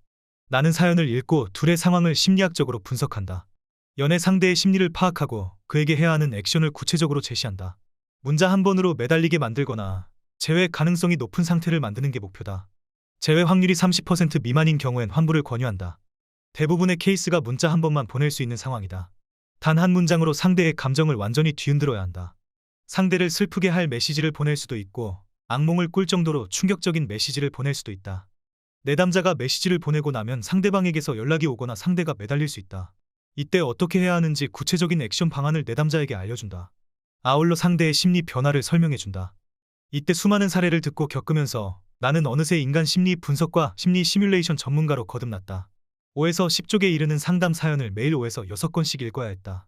나는 사연을 읽고 둘의 상황을 심리학적으로 분석한다. 연애 상대의 심리를 파악하고 그에게 해야 하는 액션을 구체적으로 제시한다. 문자 한 번으로 매달리게 만들거나 재회 가능성이 높은 상태를 만드는 게 목표다. 재회 확률이 30% 미만인 경우엔 환불을 권유한다. 대부분의 케이스가 문자 한 번만 보낼 수 있는 상황이다. 단 한 문장으로 상대의 감정을 완전히 뒤흔들어야 한다. 상대를 슬프게 할 메시지를 보낼 수도 있고 악몽을 꿀 정도로 충격적인 메시지를 보낼 수도 있다. 내담자가 메시지를 보내고 나면 상대방에게서 연락이 오거나 상대가 매달릴 수 있다. 이때 어떻게 해야 하는지 구체적인 액션 방안을 내담자에게 알려준다. 아울러 상대의 심리 변화를 설명해준다. 이때 수많은 사례를 듣고 겪으면서 나는 어느새 인간 심리 분석과 심리 시뮬레이션 전문가로 거듭났다. 5에서 10쪽에 이르는 상담 사연을 매일 5에서 6건씩 읽어야 했다.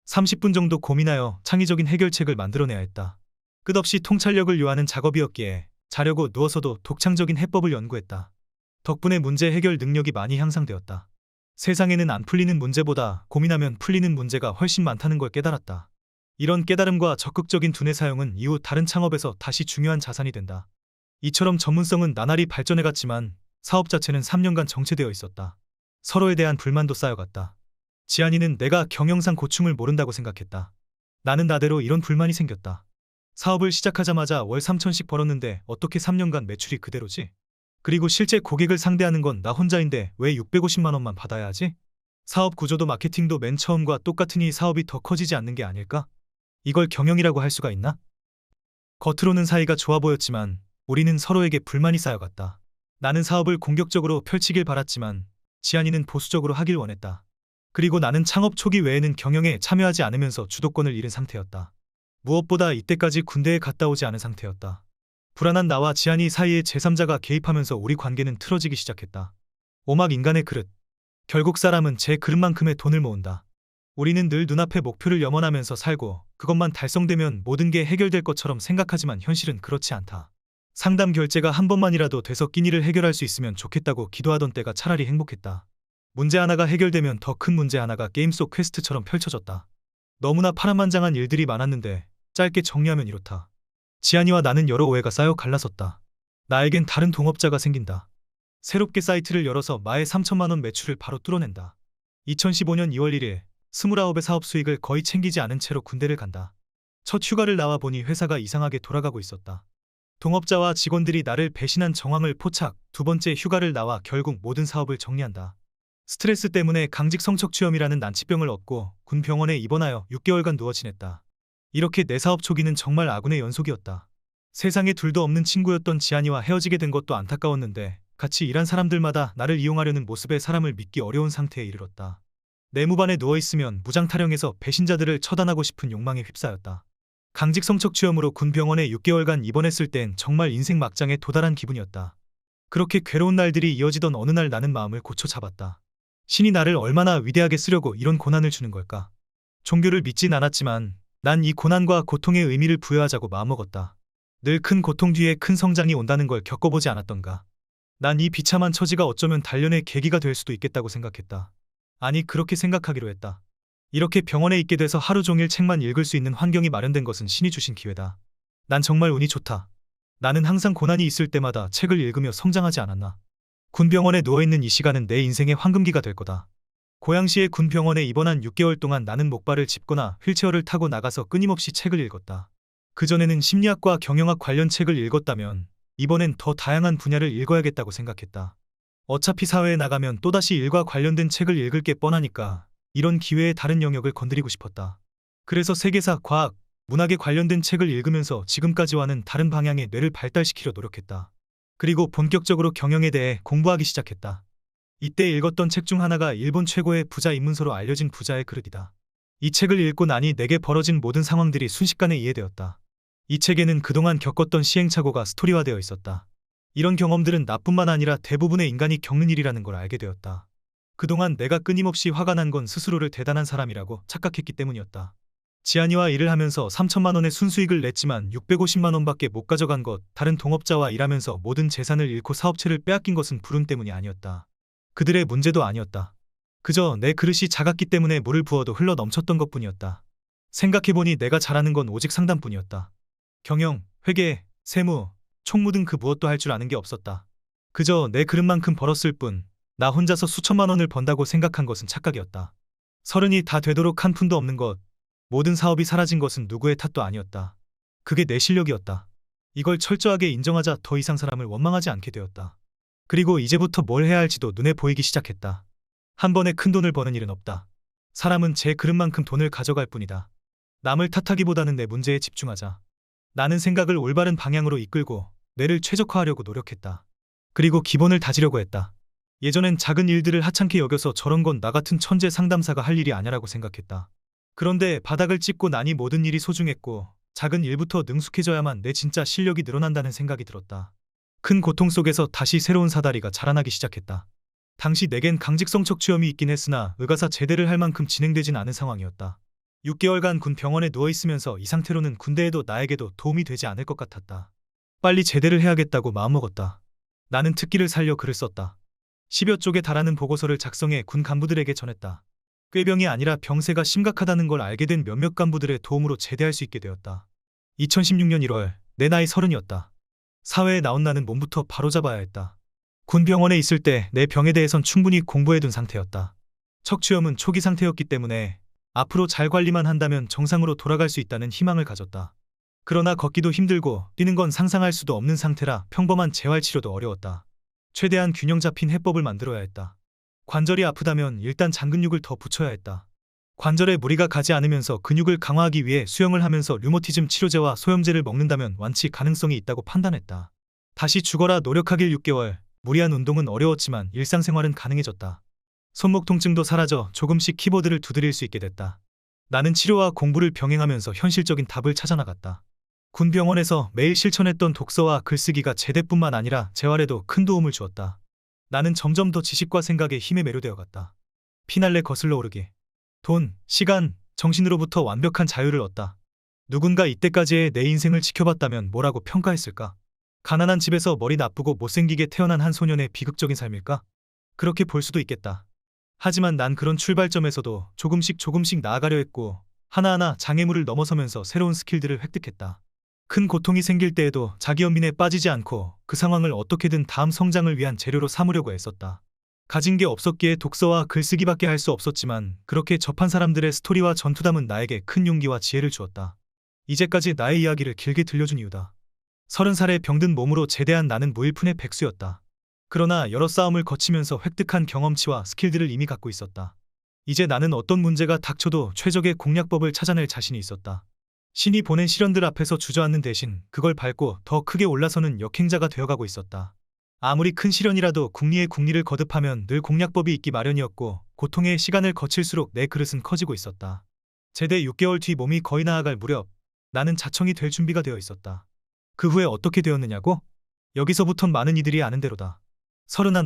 30분 정도 고민하여 창의적인 해결책을 만들어내야 했다. 끝없이 통찰력을 요하는 작업이었기에 자려고 누워서도 독창적인 해법을 연구했다. 덕분에 문제 해결 능력이 많이 향상되었다. 세상에는 안 풀리는 문제보다 고민하면 풀리는 문제가 훨씬 많다는 걸 깨달았다. 이런 깨달음과 적극적인 두뇌 사용은 이후 다른 창업에서 다시 중요한 자산이 된다. 이처럼 전문성은 나날이 발전해갔지만 사업 자체는 3년간 정체되어 있었다. 서로에 대한 불만도 쌓여갔다. 지한이는 내가 경영상 고충을 모른다고 생각했다. 나는 나대로 이런 불만이 생겼다. 사업을 시작하자마자 월 3천씩 벌었는데 어떻게 3년간 매출이 그대로지? 그리고 실제 고객을 상대하는 건 나 혼자인데 왜 650만 원만 받아야 하지? 사업 구조도 마케팅도 맨 처음과 똑같으니 사업이 더 커지지 않는 게 아닐까? 이걸 경영이라고 할 수가 있나? 겉으로는 사이가 좋아 보였지만 우리는 서로에게 불만이 쌓여갔다. 나는 사업을 공격적으로 펼치길 바랐지만 지한이는 보수적으로 하길 원했다. 그리고 나는 창업 초기 외에는 경영에 참여하지 않으면서 주도권을 잃은 상태였다. 무엇보다 이때까지 군대에 갔다 오지 않은 상태였다. 불안한 나와 지한이 사이에 제3자가 개입하면서 우리 관계는 틀어지기 시작했다. 오막 인간의 그릇. 결국 사람은 제 그릇만큼의 돈을 모은다. 우리는 늘 눈앞의 목표를 염원하면서 살고 그것만 달성되면 모든 게 해결될 것처럼 생각하지만 현실은 그렇지 않다. 상담 결제가 한 번만이라도 돼서 끼니를 해결할 수 있으면 좋겠다고 기도하던 때가 차라리 행복했다. 문제 하나가 해결되면 더 큰 문제 하나가 게임 속 퀘스트처럼 펼쳐졌다. 너무나 파란만장한 일들이 많았는데 짧게 정리하면 이렇다. 지한이와 나는 여러 오해가 쌓여 갈라섰다. 나에겐 다른 동업자가 생긴다. 새롭게 사이트를 열어서 마에 3천만 원 매출을 바로 뚫어낸다. 2015년 2월 1일 29의 사업 수익을 거의 챙기지 않은 채로 군대를 간다. 첫 휴가를 나와 보니 회사가 이상하게 돌아가고 있었다. 동업자와 직원들이 나를 배신한 정황을 포착. 두 번째 휴가를 나와 결국 모든 사업을 정리한다. 스트레스 때문에 강직 성척취염이라는 난치병을 얻고 군 병원에 입원하여 6개월간 누워 지냈다. 이렇게 내 사업 초기는 정말 아군의 연속이었다. 세상에 둘도 없는 친구였던 지한이와 헤어지게 된 것도 안타까웠는데 같이 일한 사람들마다 나를 이용하려는 모습에 사람을 믿기 어려운 상태에 이르렀다. 내무반에 누워있으면 무장타령해서 배신자들을 처단하고 싶은 욕망에 휩싸였다. 강직 성척취염으로 군 병원에 6개월간 입원했을 땐 정말 인생 막장에 도달한 기분이었다. 그렇게 괴로운 날들이 이어지던 어느 날 나는 마음을 고쳐 잡았다. 신이 나를 얼마나 위대하게 쓰려고 이런 고난을 주는 걸까? 종교를 믿진 않았지만 난 이 고난과 고통의 의미를 부여하자고 마음먹었다. 늘 큰 고통 뒤에 큰 성장이 온다는 걸 겪어보지 않았던가. 난 이 비참한 처지가 어쩌면 단련의 계기가 될 수도 있겠다고 생각했다. 아니, 그렇게 생각하기로 했다. 이렇게 병원에 있게 돼서 하루 종일 책만 읽을 수 있는 환경이 마련된 것은 신이 주신 기회다. 난 정말 운이 좋다. 나는 항상 고난이 있을 때마다 책을 읽으며 성장하지 않았나. 군병원에 누워있는 이 시간은 내 인생의 황금기가 될 거다. 고양시의 군병원에 입원한 6개월 동안 나는 목발을 짚거나 휠체어를 타고 나가서 끊임없이 책을 읽었다. 그전에는 심리학과 경영학 관련 책을 읽었다면 이번엔 더 다양한 분야를 읽어야겠다고 생각했다. 어차피 사회에 나가면 또다시 일과 관련된 책을 읽을 게 뻔하니까 이런 기회에 다른 영역을 건드리고 싶었다. 그래서 세계사, 과학, 문학에 관련된 책을 읽으면서 지금까지와는 다른 방향의 뇌를 발달시키려 노력했다. 그리고 본격적으로 경영에 대해 공부하기 시작했다. 이때 읽었던 책 중 하나가 일본 최고의 부자 입문서로 알려진 부자의 그릇이다. 이 책을 읽고 나니 내게 벌어진 모든 상황들이 순식간에 이해되었다. 이 책에는 그동안 겪었던 시행착오가 스토리화되어 있었다. 이런 경험들은 나뿐만 아니라 대부분의 인간이 겪는 일이라는 걸 알게 되었다. 그동안 내가 끊임없이 화가 난 건 스스로를 대단한 사람이라고 착각했기 때문이었다. 지한이와 일을 하면서 3천만 원의 순수익을 냈지만 650만 원밖에 못 가져간 것, 다른 동업자와 일하면서 모든 재산을 잃고 사업체를 빼앗긴 것은 불운 때문이 아니었다. 그들의 문제도 아니었다. 그저 내 그릇이 작았기 때문에 물을 부어도 흘러 넘쳤던 것뿐이었다. 생각해보니 내가 잘하는 건 오직 상담뿐이었다. 경영, 회계, 세무, 총무 등 그 무엇도 할 줄 아는 게 없었다. 그저 내 그릇만큼 벌었을 뿐 나 혼자서 수천만 원을 번다고 생각한 것은 착각이었다. 30이 다 되도록 한 푼도 없는 것, 모든 사업이 사라진 것은 누구의 탓도 아니었다. 그게 내 실력이었다. 이걸 철저하게 인정하자 더 이상 사람을 원망하지 않게 되었다. 그리고 이제부터 뭘 해야 할지도 눈에 보이기 시작했다. 한 번에 큰 돈을 버는 일은 없다. 사람은 제 그릇만큼 돈을 가져갈 뿐이다. 남을 탓하기보다는 내 문제에 집중하자. 나는 생각을 올바른 방향으로 이끌고 뇌를 최적화하려고 노력했다. 그리고 기본을 다지려고 했다. 예전엔 작은 일들을 하찮게 여겨서 저런 건 나 같은 천재 상담사가 할 일이 아니라고 생각했다. 그런데 바닥을 짚고 나니 모든 일이 소중했고 작은 일부터 능숙해져야만 내 진짜 실력이 늘어난다는 생각이 들었다. 큰 고통 속에서 다시 새로운 사다리가 자라나기 시작했다. 당시 내겐 강직성 척추염이 있긴 했으나 의가사 제대를 할 만큼 진행되진 않은 상황이었다. 6개월간 군 병원에 누워있으면서 이 상태로는 군대에도 나에게도 도움이 되지 않을 것 같았다. 빨리 제대를 해야겠다고 마음먹었다. 나는 특기를 살려 글을 썼다. 10여 쪽에 달하는 보고서를 작성해 군 간부들에게 전했다. 꾀병이 아니라 병세가 심각하다는 걸 알게 된 몇몇 간부들의 도움으로 제대할 수 있게 되었다. 2016년 1월, 내 나이 30이었다. 사회에 나온 나는 몸부터 바로잡아야 했다. 군 병원에 있을 때 내 병에 대해선 충분히 공부해둔 상태였다. 척추염은 초기 상태였기 때문에 앞으로 잘 관리만 한다면 정상으로 돌아갈 수 있다는 희망을 가졌다. 그러나 걷기도 힘들고 뛰는 건 상상할 수도 없는 상태라 평범한 재활치료도 어려웠다. 최대한 균형 잡힌 해법을 만들어야 했다. 관절이 아프다면 일단 잔근육을 더 붙여야 했다. 관절에 무리가 가지 않으면서 근육을 강화하기 위해 수영을 하면서 류머티즘 치료제와 소염제를 먹는다면 완치 가능성이 있다고 판단했다. 다시 죽어라 노력하길 6개월. 무리한 운동은 어려웠지만 일상생활은 가능해졌다. 손목 통증도 사라져 조금씩 키보드를 두드릴 수 있게 됐다. 나는 치료와 공부를 병행하면서 현실적인 답을 찾아나갔다. 군 병원에서 매일 실천했던 독서와 글쓰기가 제대뿐만 아니라 재활에도 큰 도움을 주었다. 나는 점점 더 지식과 생각에 힘에 매료되어 갔다. 피날레 거슬러 오르기. 돈, 시간, 정신으로부터 완벽한 자유를 얻다. 누군가 이때까지의 내 인생을 지켜봤다면 뭐라고 평가했을까? 가난한 집에서 머리 나쁘고 못생기게 태어난 한 소년의 비극적인 삶일까? 그렇게 볼 수도 있겠다. 하지만 난 그런 출발점에서도 조금씩 나아가려 했고 하나하나 장애물을 넘어서면서 새로운 스킬들을 획득했다. 큰 고통이 생길 때에도 자기연민에 빠지지 않고 그 상황을 어떻게든 다음 성장을 위한 재료로 삼으려고 애썼다. 가진 게 없었기에 독서와 글쓰기밖에 할 수 없었지만 그렇게 접한 사람들의 스토리와 전투담은 나에게 큰 용기와 지혜를 주었다. 이제까지 나의 이야기를 길게 들려준 이유다. 30살에 병든 몸으로 제대한 나는 무일푼의 백수였다. 그러나 여러 싸움을 거치면서 획득한 경험치와 스킬들을 이미 갖고 있었다. 이제 나는 어떤 문제가 닥쳐도 최적의 공략법을 찾아낼 자신이 있었다. 신이 보낸 시련들 앞에서 주저앉는 대신 그걸 밟고 더 크게 올라서는 역행자가 되어가고 있었다. 아무리 큰 시련이라도 국리의 국리를 거듭하면 늘 공략법이 있기 마련이었고 고통의 시간을 거칠수록 내 그릇은 커지고 있었다. 제대 6개월 뒤 몸이 거의 나아갈 무렵 나는 자청이 될 준비가 되어 있었다. 그 후에 어떻게 되었느냐고? 여기서부턴 많은 이들이 아는 대로다. 31.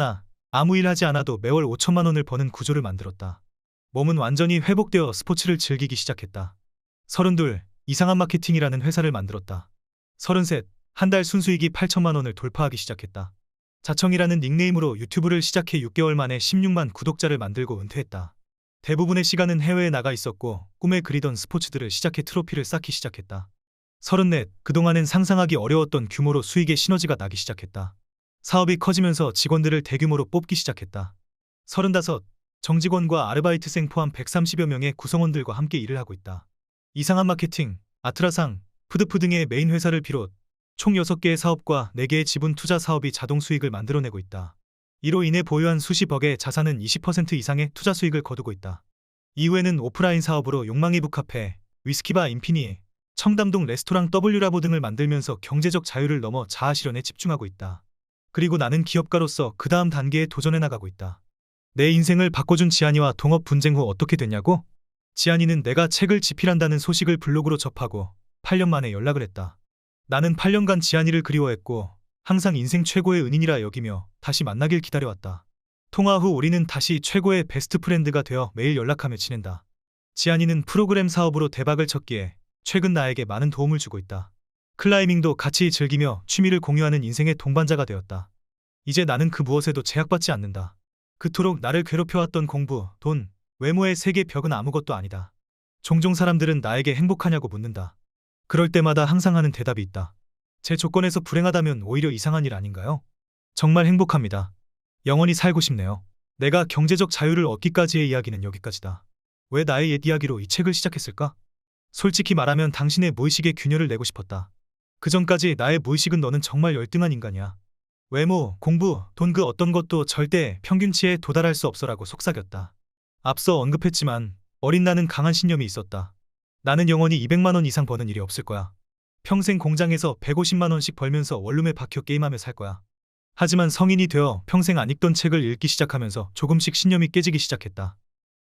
아무 일 하지 않아도 매월 5천만 원을 버는 구조를 만들었다. 몸은 완전히 회복되어 스포츠를 즐기기 시작했다. 32. 이상한 마케팅이라는 회사를 만들었다. 33. 한 달 순수익이 8천만 원을 돌파하기 시작했다. 자청이라는 닉네임으로 유튜브를 시작해 6개월 만에 16만 구독자를 만들고 은퇴했다. 대부분의 시간은 해외에 나가 있었고 꿈에 그리던 스포츠들을 시작해 트로피를 쌓기 시작했다. 34. 그동안엔 상상하기 어려웠던 규모로 수익의 시너지가 나기 시작했다. 사업이 커지면서 직원들을 대규모로 뽑기 시작했다. 35. 정직원과 아르바이트생 포함 130여 명의 구성원들과 함께 일을 하고 있다. 이상한 마케팅, 아트라상, 푸드프 등의 메인 회사를 비롯 총 6개의 사업과 4개의 지분 투자 사업이 자동 수익을 만들어내고 있다. 이로 인해 보유한 수십억의 자산은 20% 이상의 투자 수익을 거두고 있다. 이후에는 오프라인 사업으로 욕망의 북카페, 위스키바 인피니, 청담동 레스토랑 W라보 등을 만들면서 경제적 자유를 넘어 자아 실현에 집중하고 있다. 그리고 나는 기업가로서 그 다음 단계에 도전해 나가고 있다. 내 인생을 바꿔준 지안이와 동업 분쟁 후 어떻게 됐냐고? 지안이는 내가 책을 집필한다는 소식을 블로그로 접하고 8년 만에 연락을 했다. 나는 8년간 지안이를 그리워했고 항상 인생 최고의 은인이라 여기며 다시 만나길 기다려왔다. 통화 후 우리는 다시 최고의 베스트 프렌드가 되어 매일 연락하며 지낸다. 지안이는 프로그램 사업으로 대박을 쳤기에 최근 나에게 많은 도움을 주고 있다. 클라이밍도 같이 즐기며 취미를 공유하는 인생의 동반자가 되었다. 이제 나는 그 무엇에도 제약받지 않는다. 그토록 나를 괴롭혀왔던 공부, 돈, 외모의 세계 벽은 아무것도 아니다. 종종 사람들은 나에게 행복하냐고 묻는다. 그럴 때마다 항상 하는 대답이 있다. 제 조건에서 불행하다면 오히려 이상한 일 아닌가요? 정말 행복합니다. 영원히 살고 싶네요. 내가 경제적 자유를 얻기까지의 이야기는 여기까지다. 왜 나의 옛 이야기로 이 책을 시작했을까? 솔직히 말하면 당신의 무의식에 균열을 내고 싶었다. 그전까지 나의 무의식은 너는 정말 열등한 인간이야. 외모, 공부, 돈 그 어떤 것도 절대 평균치에 도달할 수 없어라고 속삭였다. 앞서 언급했지만 어린 나는 강한 신념이 있었다. 나는 영원히 200만 원 이상 버는 일이 없을 거야. 평생 공장에서 150만 원씩 벌면서 원룸에 박혀 게임하며 살 거야. 하지만 성인이 되어 평생 안 읽던 책을 읽기 시작하면서 조금씩 신념이 깨지기 시작했다.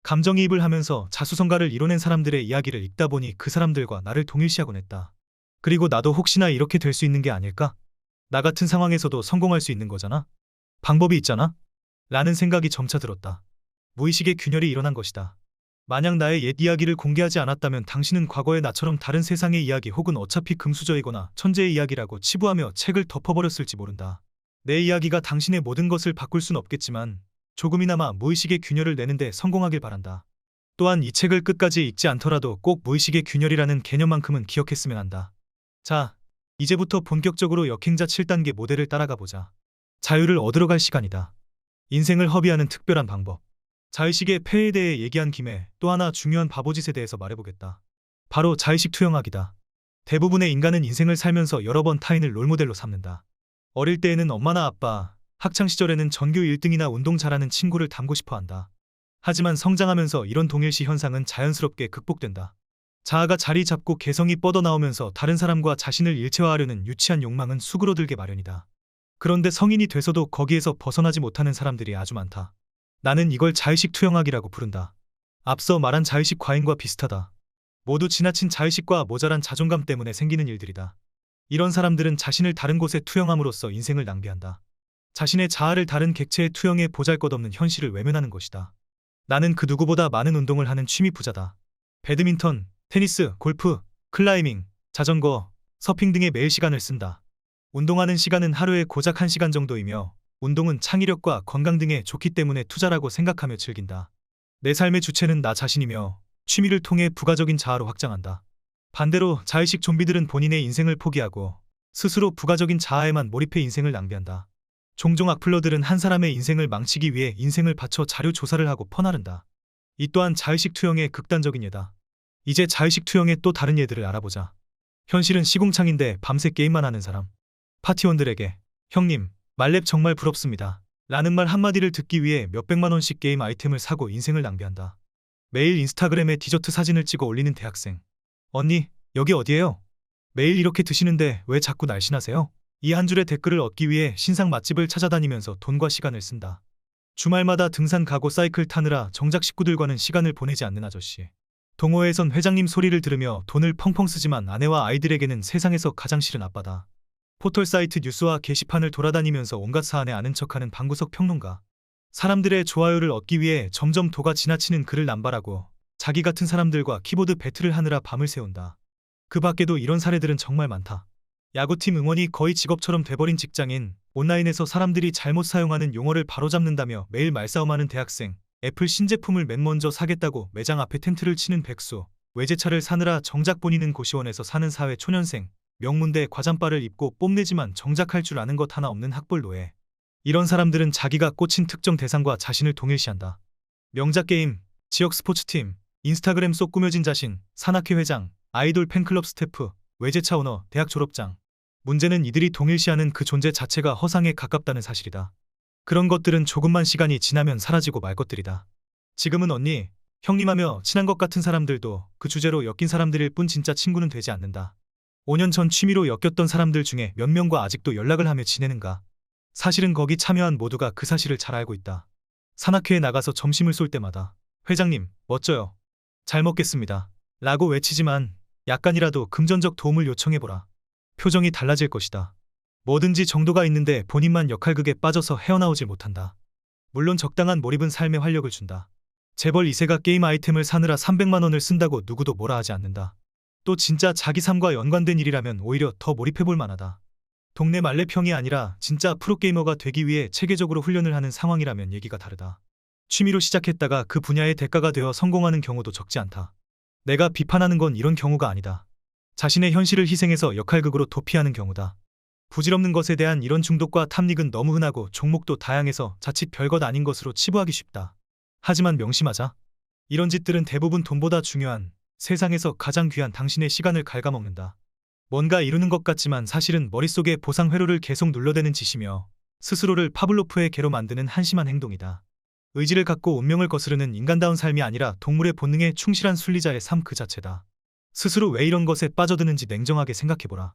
감정이입을 하면서 자수성가를 이뤄낸 사람들의 이야기를 읽다 보니 그 사람들과 나를 동일시하곤 했다. 그리고 나도 혹시나 이렇게 될 수 있는 게 아닐까? 나 같은 상황에서도 성공할 수 있는 거잖아? 방법이 있잖아? 라는 생각이 점차 들었다. 무의식의 균열이 일어난 것이다. 만약 나의 옛 이야기를 공개하지 않았다면 당신은 과거의 나처럼 다른 세상의 이야기 혹은 어차피 금수저이거나 천재의 이야기라고 치부하며 책을 덮어버렸을지 모른다. 내 이야기가 당신의 모든 것을 바꿀 순 없겠지만 조금이나마 무의식의 균열을 내는데 성공하길 바란다. 또한 이 책을 끝까지 읽지 않더라도 꼭 무의식의 균열이라는 개념만큼은 기억했으면 한다. 자, 이제부터 본격적으로 역행자 7단계 모델을 따라가 보자. 자유를 얻으러 갈 시간이다. 인생을 허비하는 특별한 방법. 자의식의 폐해에 대해 얘기한 김에 또 하나 중요한 바보짓에 대해서 말해보겠다. 바로 자의식 투영학이다. 대부분의 인간은 인생을 살면서 여러 번 타인을 롤모델로 삼는다. 어릴 때에는 엄마나 아빠, 학창시절에는 전교 1등이나 운동 잘하는 친구를 닮고 싶어 한다. 하지만 성장하면서 이런 동일시 현상은 자연스럽게 극복된다. 자아가 자리 잡고 개성이 뻗어나오면서 다른 사람과 자신을 일체화하려는 유치한 욕망은 수그러들게 마련이다. 그런데 성인이 돼서도 거기에서 벗어나지 못하는 사람들이 아주 많다. 나는 이걸 자의식 투영학이라고 부른다. 앞서 말한 자의식 과잉과 비슷하다. 모두 지나친 자의식과 모자란 자존감 때문에 생기는 일들이다. 이런 사람들은 자신을 다른 곳에 투영함으로써 인생을 낭비한다. 자신의 자아를 다른 객체에 투영해 보잘것없는 현실을 외면하는 것이다. 나는 그 누구보다 많은 운동을 하는 취미 부자다. 배드민턴, 테니스, 골프, 클라이밍, 자전거, 서핑 등에 매일 시간을 쓴다. 운동하는 시간은 하루에 고작 1시간 정도이며 운동은 창의력과 건강 등에 좋기 때문에 투자라고 생각하며 즐긴다. 내 삶의 주체는 나 자신이며 취미를 통해 부가적인 자아로 확장한다. 반대로 자의식 좀비들은 본인의 인생을 포기하고 스스로 부가적인 자아에만 몰입해 인생을 낭비한다. 종종 악플러들은 한 사람의 인생을 망치기 위해 인생을 바쳐 자료 조사를 하고 퍼나른다. 이 또한 자의식 투영의 극단적인 예다. 이제 자의식 투영의 또 다른 예들을 알아보자. 현실은 시궁창인데 밤새 게임만 하는 사람. 파티원들에게 형님, 말렙 정말 부럽습니다. 라는 말 한마디를 듣기 위해 몇백만 원씩 게임 아이템을 사고 인생을 낭비한다. 매일 인스타그램에 디저트 사진을 찍어 올리는 대학생. 언니, 여기 어디예요? 매일 이렇게 드시는데 왜 자꾸 날씬하세요? 이 한 줄의 댓글을 얻기 위해 신상 맛집을 찾아다니면서 돈과 시간을 쓴다. 주말마다 등산 가고 사이클 타느라 정작 식구들과는 시간을 보내지 않는 아저씨. 동호회에선 회장님 소리를 들으며 돈을 펑펑 쓰지만 아내와 아이들에게는 세상에서 가장 싫은 아빠다. 포털 사이트 뉴스와 게시판을 돌아다니면서 온갖 사안에 아는 척하는 방구석 평론가. 사람들의 좋아요를 얻기 위해 점점 도가 지나치는 글을 남발하고 자기 같은 사람들과 키보드 배틀을 하느라 밤을 새운다. 그 밖에도 이런 사례들은 정말 많다. 야구팀 응원이 거의 직업처럼 돼버린 직장인, 온라인에서 사람들이 잘못 사용하는 용어를 바로잡는다며 매일 말싸움하는 대학생, 애플 신제품을 맨 먼저 사겠다고 매장 앞에 텐트를 치는 백수, 외제차를 사느라 정작 본인은 고시원에서 사는 사회 초년생, 명문대 과잠바를 입고 뽐내지만 정작 할 줄 아는 것 하나 없는 학벌 노예. 이런 사람들은 자기가 꽂힌 특정 대상과 자신을 동일시한다. 명작 게임, 지역 스포츠팀, 인스타그램 속 꾸며진 자신, 산악회 회장, 아이돌 팬클럽 스태프, 외제차 오너, 대학 졸업장. 문제는 이들이 동일시하는 그 존재 자체가 허상에 가깝다는 사실이다. 그런 것들은 조금만 시간이 지나면 사라지고 말 것들이다. 지금은 언니, 형님하며 친한 것 같은 사람들도 그 주제로 엮인 사람들일 뿐 진짜 친구는 되지 않는다. 5년 전 취미로 엮였던 사람들 중에 몇 명과 아직도 연락을 하며 지내는가? 사실은 거기 참여한 모두가 그 사실을 잘 알고 있다. 산악회에 나가서 점심을 쏠 때마다 회장님, 멋져요. 잘 먹겠습니다. 라고 외치지만 약간이라도 금전적 도움을 요청해보라. 표정이 달라질 것이다. 뭐든지 정도가 있는데 본인만 역할극에 빠져서 헤어나오질 못한다. 물론 적당한 몰입은 삶에 활력을 준다. 재벌 2세가 게임 아이템을 사느라 300만 원을 쓴다고 누구도 뭐라 하지 않는다. 또 진짜 자기 삶과 연관된 일이라면 오히려 더 몰입해볼 만하다. 동네 말레평이 아니라 진짜 프로게이머가 되기 위해 체계적으로 훈련을 하는 상황이라면 얘기가 다르다. 취미로 시작했다가 그 분야의 대가가 되어 성공하는 경우도 적지 않다. 내가 비판하는 건 이런 경우가 아니다. 자신의 현실을 희생해서 역할극으로 도피하는 경우다. 부질없는 것에 대한 이런 중독과 탐닉은 너무 흔하고 종목도 다양해서 자칫 별것 아닌 것으로 치부하기 쉽다. 하지만 명심하자. 이런 짓들은 대부분 돈보다 중요한, 세상에서 가장 귀한 당신의 시간을 갉아먹는다. 뭔가 이루는 것 같지만 사실은 머릿속에 보상 회로를 계속 눌러대는 짓이며 스스로를 파블로프의 개로 만드는 한심한 행동이다. 의지를 갖고 운명을 거스르는 인간다운 삶이 아니라 동물의 본능에 충실한 순리자의 삶 그 자체다. 스스로 왜 이런 것에 빠져드는지 냉정하게 생각해보라.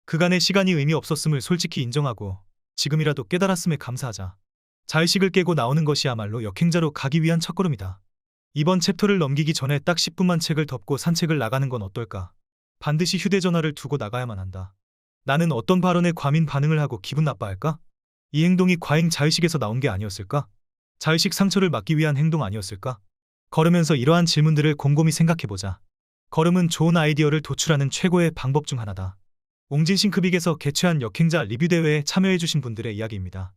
그간의 시간이 의미 없었음을 솔직히 인정하고 지금이라도 깨달았음에 감사하자. 자의식을 깨고 나오는 것이야말로 역행자로 가기 위한 첫걸음이다. 이번 챕터를 넘기기 전에 딱 10분만 책을 덮고 산책을 나가는 건 어떨까? 반드시 휴대전화를 두고 나가야만 한다. 나는 어떤 발언에 과민 반응을 하고 기분 나빠할까? 이 행동이 과잉 자의식에서 나온 게 아니었을까? 자의식 상처를 막기 위한 행동 아니었을까? 걸으면서 이러한 질문들을 곰곰이 생각해보자. 걸음은 좋은 아이디어를 도출하는 최고의 방법 중 하나다. 옹진싱크빅에서 개최한 역행자 리뷰대회에 참여해주신 분들의 이야기입니다.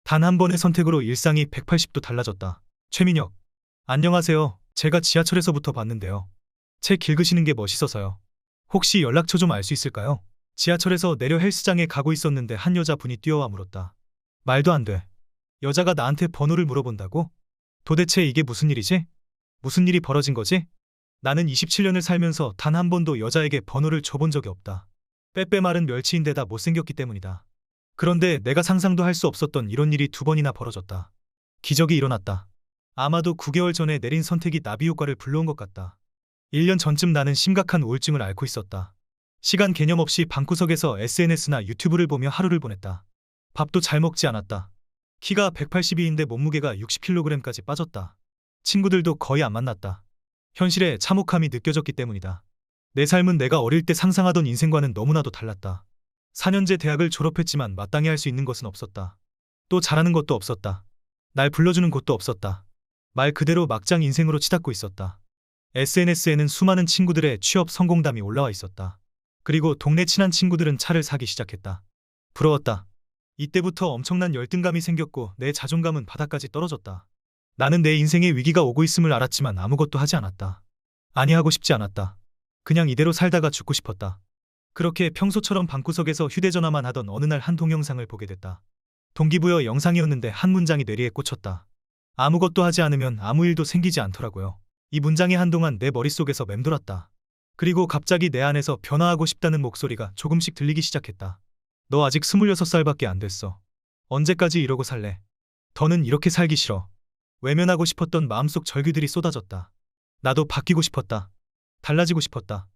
단 한 번의 선택으로 일상이 180도 달라졌다. 최민혁. 안녕하세요. 제가 지하철에서부터 봤는데요. 책 읽으시는 게 멋있어서요. 혹시 연락처 좀 알 수 있을까요? 지하철에서 내려 헬스장에 가고 있었는데 한 여자분이 뛰어와 물었다. 말도 안 돼. 여자가 나한테 번호를 물어본다고? 도대체 이게 무슨 일이지? 무슨 일이 벌어진 거지? 나는 27년을 살면서 단 한 번도 여자에게 번호를 줘본 적이 없다. 빼빼 마른 멸치인데다 못생겼기 때문이다. 그런데 내가 상상도 할 수 없었던 이런 일이 두 번이나 벌어졌다. 기적이 일어났다. 아마도 9개월 전에 내린 선택이 나비 효과를 불러온 것 같다. 1년 전쯤 나는 심각한 우울증을 앓고 있었다. 시간 개념 없이 방구석에서 SNS나 유튜브를 보며 하루를 보냈다. 밥도 잘 먹지 않았다. 키가 182인데 몸무게가 60kg까지 빠졌다. 친구들도 거의 안 만났다. 현실에 참혹함이 느껴졌기 때문이다. 내 삶은 내가 어릴 때 상상하던 인생과는 너무나도 달랐다. 4년제 대학을 졸업했지만 마땅히 할 수 있는 것은 없었다. 또 잘하는 것도 없었다. 날 불러주는 곳도 없었다. 말 그대로 막장 인생으로 치닫고 있었다. SNS에는 수많은 친구들의 취업 성공담이 올라와 있었다. 그리고 동네 친한 친구들은 차를 사기 시작했다. 부러웠다. 이때부터 엄청난 열등감이 생겼고 내 자존감은 바닥까지 떨어졌다. 나는 내 인생에 위기가 오고 있음을 알았지만 아무것도 하지 않았다. 아니, 하고 싶지 않았다. 그냥 이대로 살다가 죽고 싶었다. 그렇게 평소처럼 방구석에서 휴대전화만 하던 어느 날 한 동영상을 보게 됐다. 동기부여 영상이었는데 한 문장이 뇌리에 꽂혔다. 아무것도 하지 않으면 아무 일도 생기지 않더라고요. 이 문장이 한동안 내 머릿속에서 맴돌았다. 그리고 갑자기 내 안에서 변화하고 싶다는 목소리가 조금씩 들리기 시작했다. 너 아직 26살밖에 안 됐어. 언제까지 이러고 살래? 더는 이렇게 살기 싫어. 외면하고 싶었던 마음속 절규들이 쏟아졌다. 나도 바뀌고 싶었다. 달라지고 싶었다.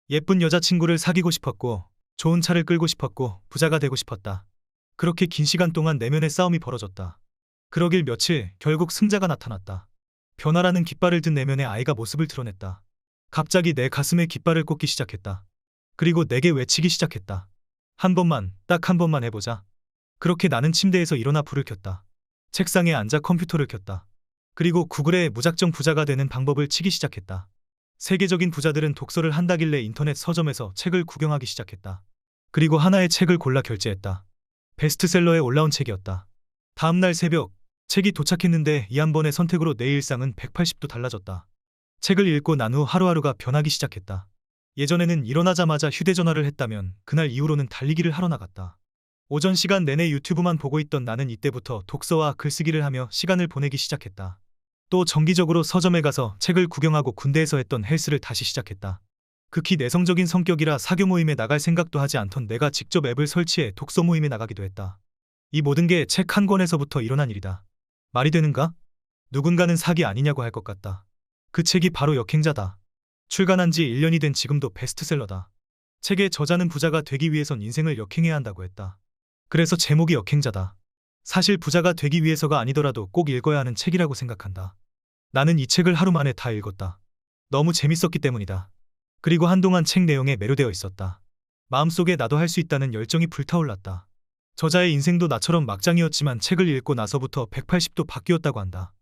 예쁜 여자친구를 사귀고 싶었고, 좋은 차를 끌고 싶었고, 부자가 되고 싶었다. 그렇게 긴 시간 동안 내면의 싸움이 벌어졌다. 그러길 며칠, 결국 승자가 나타났다. 변화라는 깃발을 든 내면의 아이가 모습을 드러냈다. 갑자기 내 가슴에 깃발을 꽂기 시작했다. 그리고 내게 외치기 시작했다. 한 번만, 딱 한 번만 해보자. 그렇게 나는 침대에서 일어나 불을 켰다. 책상에 앉아 컴퓨터를 켰다. 그리고 구글에 무작정 부자가 되는 방법을 치기 시작했다. 세계적인 부자들은 독서를 한다길래 인터넷 서점에서 책을 구경하기 시작했다. 그리고 하나의 책을 골라 결제했다. 베스트셀러에 올라온 책이었다. 다음날 새벽, 책이 도착했는데 이 한 번의 선택으로 내 일상은 180도 달라졌다. 책을 읽고 난 후 하루하루가 변하기 시작했다. 예전에는 일어나자마자 휴대전화를 했다면 그날 이후로는 달리기를 하러 나갔다. 오전 시간 내내 유튜브만 보고 있던 나는 이때부터 독서와 글쓰기를 하며 시간을 보내기 시작했다. 또 정기적으로 서점에 가서 책을 구경하고 군대에서 했던 헬스를 다시 시작했다. 극히 내성적인 성격이라 사교 모임에 나갈 생각도 하지 않던 내가 직접 앱을 설치해 독서 모임에 나가기도 했다. 이 모든 게 책 한 권에서부터 일어난 일이다. 말이 되는가? 누군가는 사기 아니냐고 할 것 같다. 그 책이 바로 역행자다. 출간한 지 1년이 된 지금도 베스트셀러다. 책의 저자는 부자가 되기 위해선 인생을 역행해야 한다고 했다. 그래서 제목이 역행자다. 사실 부자가 되기 위해서가 아니더라도 꼭 읽어야 하는 책이라고 생각한다. 나는 이 책을 하루 만에 다 읽었다. 너무 재밌었기 때문이다. 그리고 한동안 책 내용에 매료되어 있었다. 마음속에 나도 할 수 있다는 열정이 불타올랐다. 저자의 인생도 나처럼 막장이었지만 책을 읽고 나서부터 180도 바뀌었다고 한다.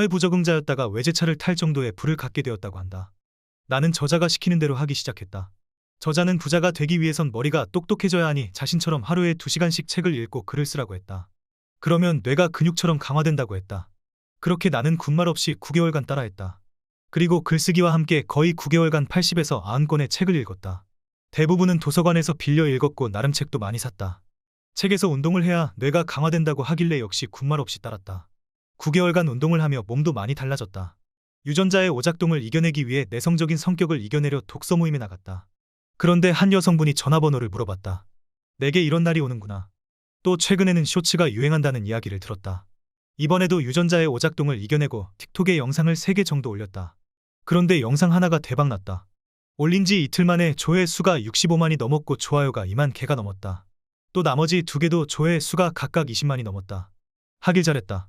사회부적응자였다가 외제차를 탈 정도의 부를 갖게 되었다고 한다. 나는 저자가 시키는 대로 하기 시작했다. 저자는 부자가 되기 위해선 머리가 똑똑해져야 하니 자신처럼 하루에 2시간씩 책을 읽고 글을 쓰라고 했다. 그러면 뇌가 근육처럼 강화된다고 했다. 그렇게 나는 군말 없이 9개월간 따라했다. 그리고 글쓰기와 함께 거의 9개월간 80에서 90권의 책을 읽었다. 대부분은 도서관에서 빌려 읽었고 나름 책도 많이 샀다. 책에서 운동을 해야 뇌가 강화된다고 하길래 역시 군말 없이 따랐다. 9개월간 운동을 하며 몸도 많이 달라졌다. 유전자의 오작동을 이겨내기 위해 내성적인 성격을 이겨내려 독서 모임에 나갔다. 그런데 한 여성분이 전화번호를 물어봤다. 내게 이런 날이 오는구나. 또 최근에는 쇼츠가 유행한다는 이야기를 들었다. 이번에도 유전자의 오작동을 이겨내고 틱톡에 영상을 3개 정도 올렸다. 그런데 영상 하나가 대박났다. 올린 지 이틀 만에 조회수가 65만이 넘었고 좋아요가 2만 개가 넘었다. 또 나머지 2개도 조회수가 각각 20만이 넘었다. 하길 잘했다.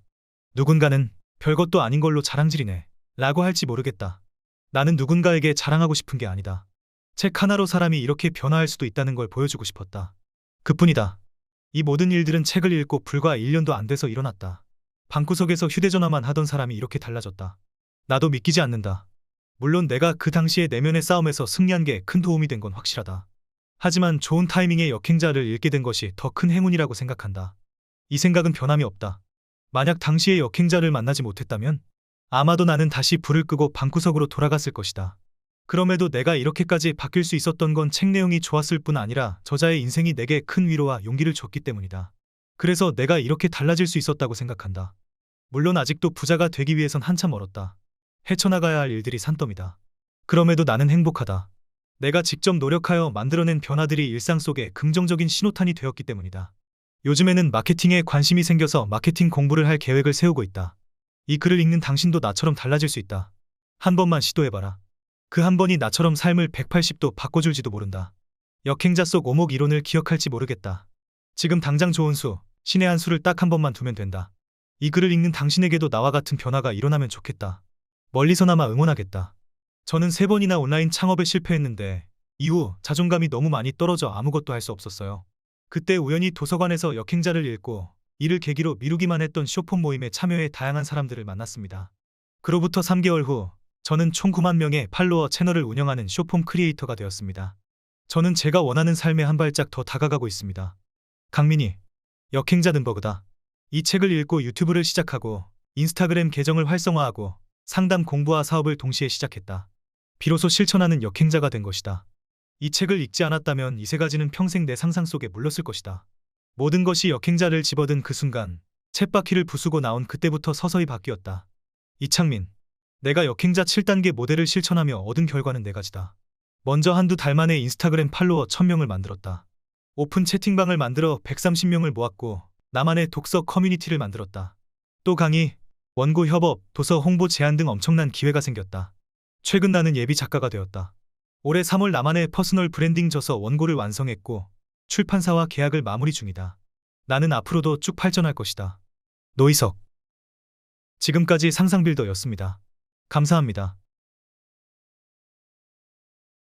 누군가는 별것도 아닌 걸로 자랑질이네 라고 할지 모르겠다. 나는 누군가에게 자랑하고 싶은 게 아니다. 책 하나로 사람이 이렇게 변화할 수도 있다는 걸 보여주고 싶었다. 그뿐이다. 이 모든 일들은 책을 읽고 불과 1년도 안 돼서 일어났다. 방구석에서 휴대전화만 하던 사람이 이렇게 달라졌다. 나도 믿기지 않는다. 물론 내가 그 당시에 내면의 싸움에서 승리한 게 큰 도움이 된 건 확실하다. 하지만 좋은 타이밍에 역행자를 읽게 된 것이 더 큰 행운이라고 생각한다. 이 생각은 변함이 없다. 만약 당시에 역행자를 만나지 못했다면 아마도 나는 다시 불을 끄고 방구석으로 돌아갔을 것이다. 그럼에도 내가 이렇게까지 바뀔 수 있었던 건 책 내용이 좋았을 뿐 아니라 저자의 인생이 내게 큰 위로와 용기를 줬기 때문이다. 그래서 내가 이렇게 달라질 수 있었다고 생각한다. 물론 아직도 부자가 되기 위해선 한참 멀었다. 헤쳐나가야 할 일들이 산더미다. 그럼에도 나는 행복하다. 내가 직접 노력하여 만들어낸 변화들이 일상 속에 긍정적인 신호탄이 되었기 때문이다. 요즘에는 마케팅에 관심이 생겨서 마케팅 공부를 할 계획을 세우고 있다. 이 글을 읽는 당신도 나처럼 달라질 수 있다. 한 번만 시도해봐라. 그 한 번이 나처럼 삶을 180도 바꿔줄지도 모른다. 역행자 속 오목 이론을 기억할지 모르겠다. 지금 당장 좋은 수, 신의 한 수를 딱 한 번만 두면 된다. 이 글을 읽는 당신에게도 나와 같은 변화가 일어나면 좋겠다. 멀리서나마 응원하겠다. 저는 3번이나 온라인 창업에 실패했는데 이후 자존감이 너무 많이 떨어져 아무것도 할 수 없었어요. 그때 우연히 도서관에서 역행자를 읽고 이를 계기로 미루기만 했던 쇼폼 모임에 참여해 다양한 사람들을 만났습니다. 그로부터 3개월 후 저는 총 9만 명의 팔로워 채널을 운영하는 쇼폼 크리에이터가 되었습니다. 저는 제가 원하는 삶에 한 발짝 더 다가가고 있습니다. 강민희, 역행자 든버그다. 이 책을 읽고 유튜브를 시작하고 인스타그램 계정을 활성화하고 상담 공부와 사업을 동시에 시작했다. 비로소 실천하는 역행자가 된 것이다. 이 책을 읽지 않았다면 이 세 가지는 평생 내 상상 속에 물렀을 것이다. 모든 것이 역행자를 집어든 그 순간 쳇바퀴를 부수고 나온 그때부터 서서히 바뀌었다. 이창민, 내가 역행자 7단계 모델을 실천하며 얻은 결과는 4가지다. 먼저 한두 달 만에 인스타그램 팔로워 1000명을 만들었다. 오픈 채팅방을 만들어 130명을 모았고 나만의 독서 커뮤니티를 만들었다. 또 강의, 원고 협업, 도서 홍보 제안 등 엄청난 기회가 생겼다. 최근 나는 예비 작가가 되었다. 올해 3월 나만의 퍼스널 브랜딩 저서 원고를 완성했고 출판사와 계약을 마무리 중이다. 나는 앞으로도 쭉 발전할 것이다. 노희석. 지금까지 상상빌더였습니다. 감사합니다.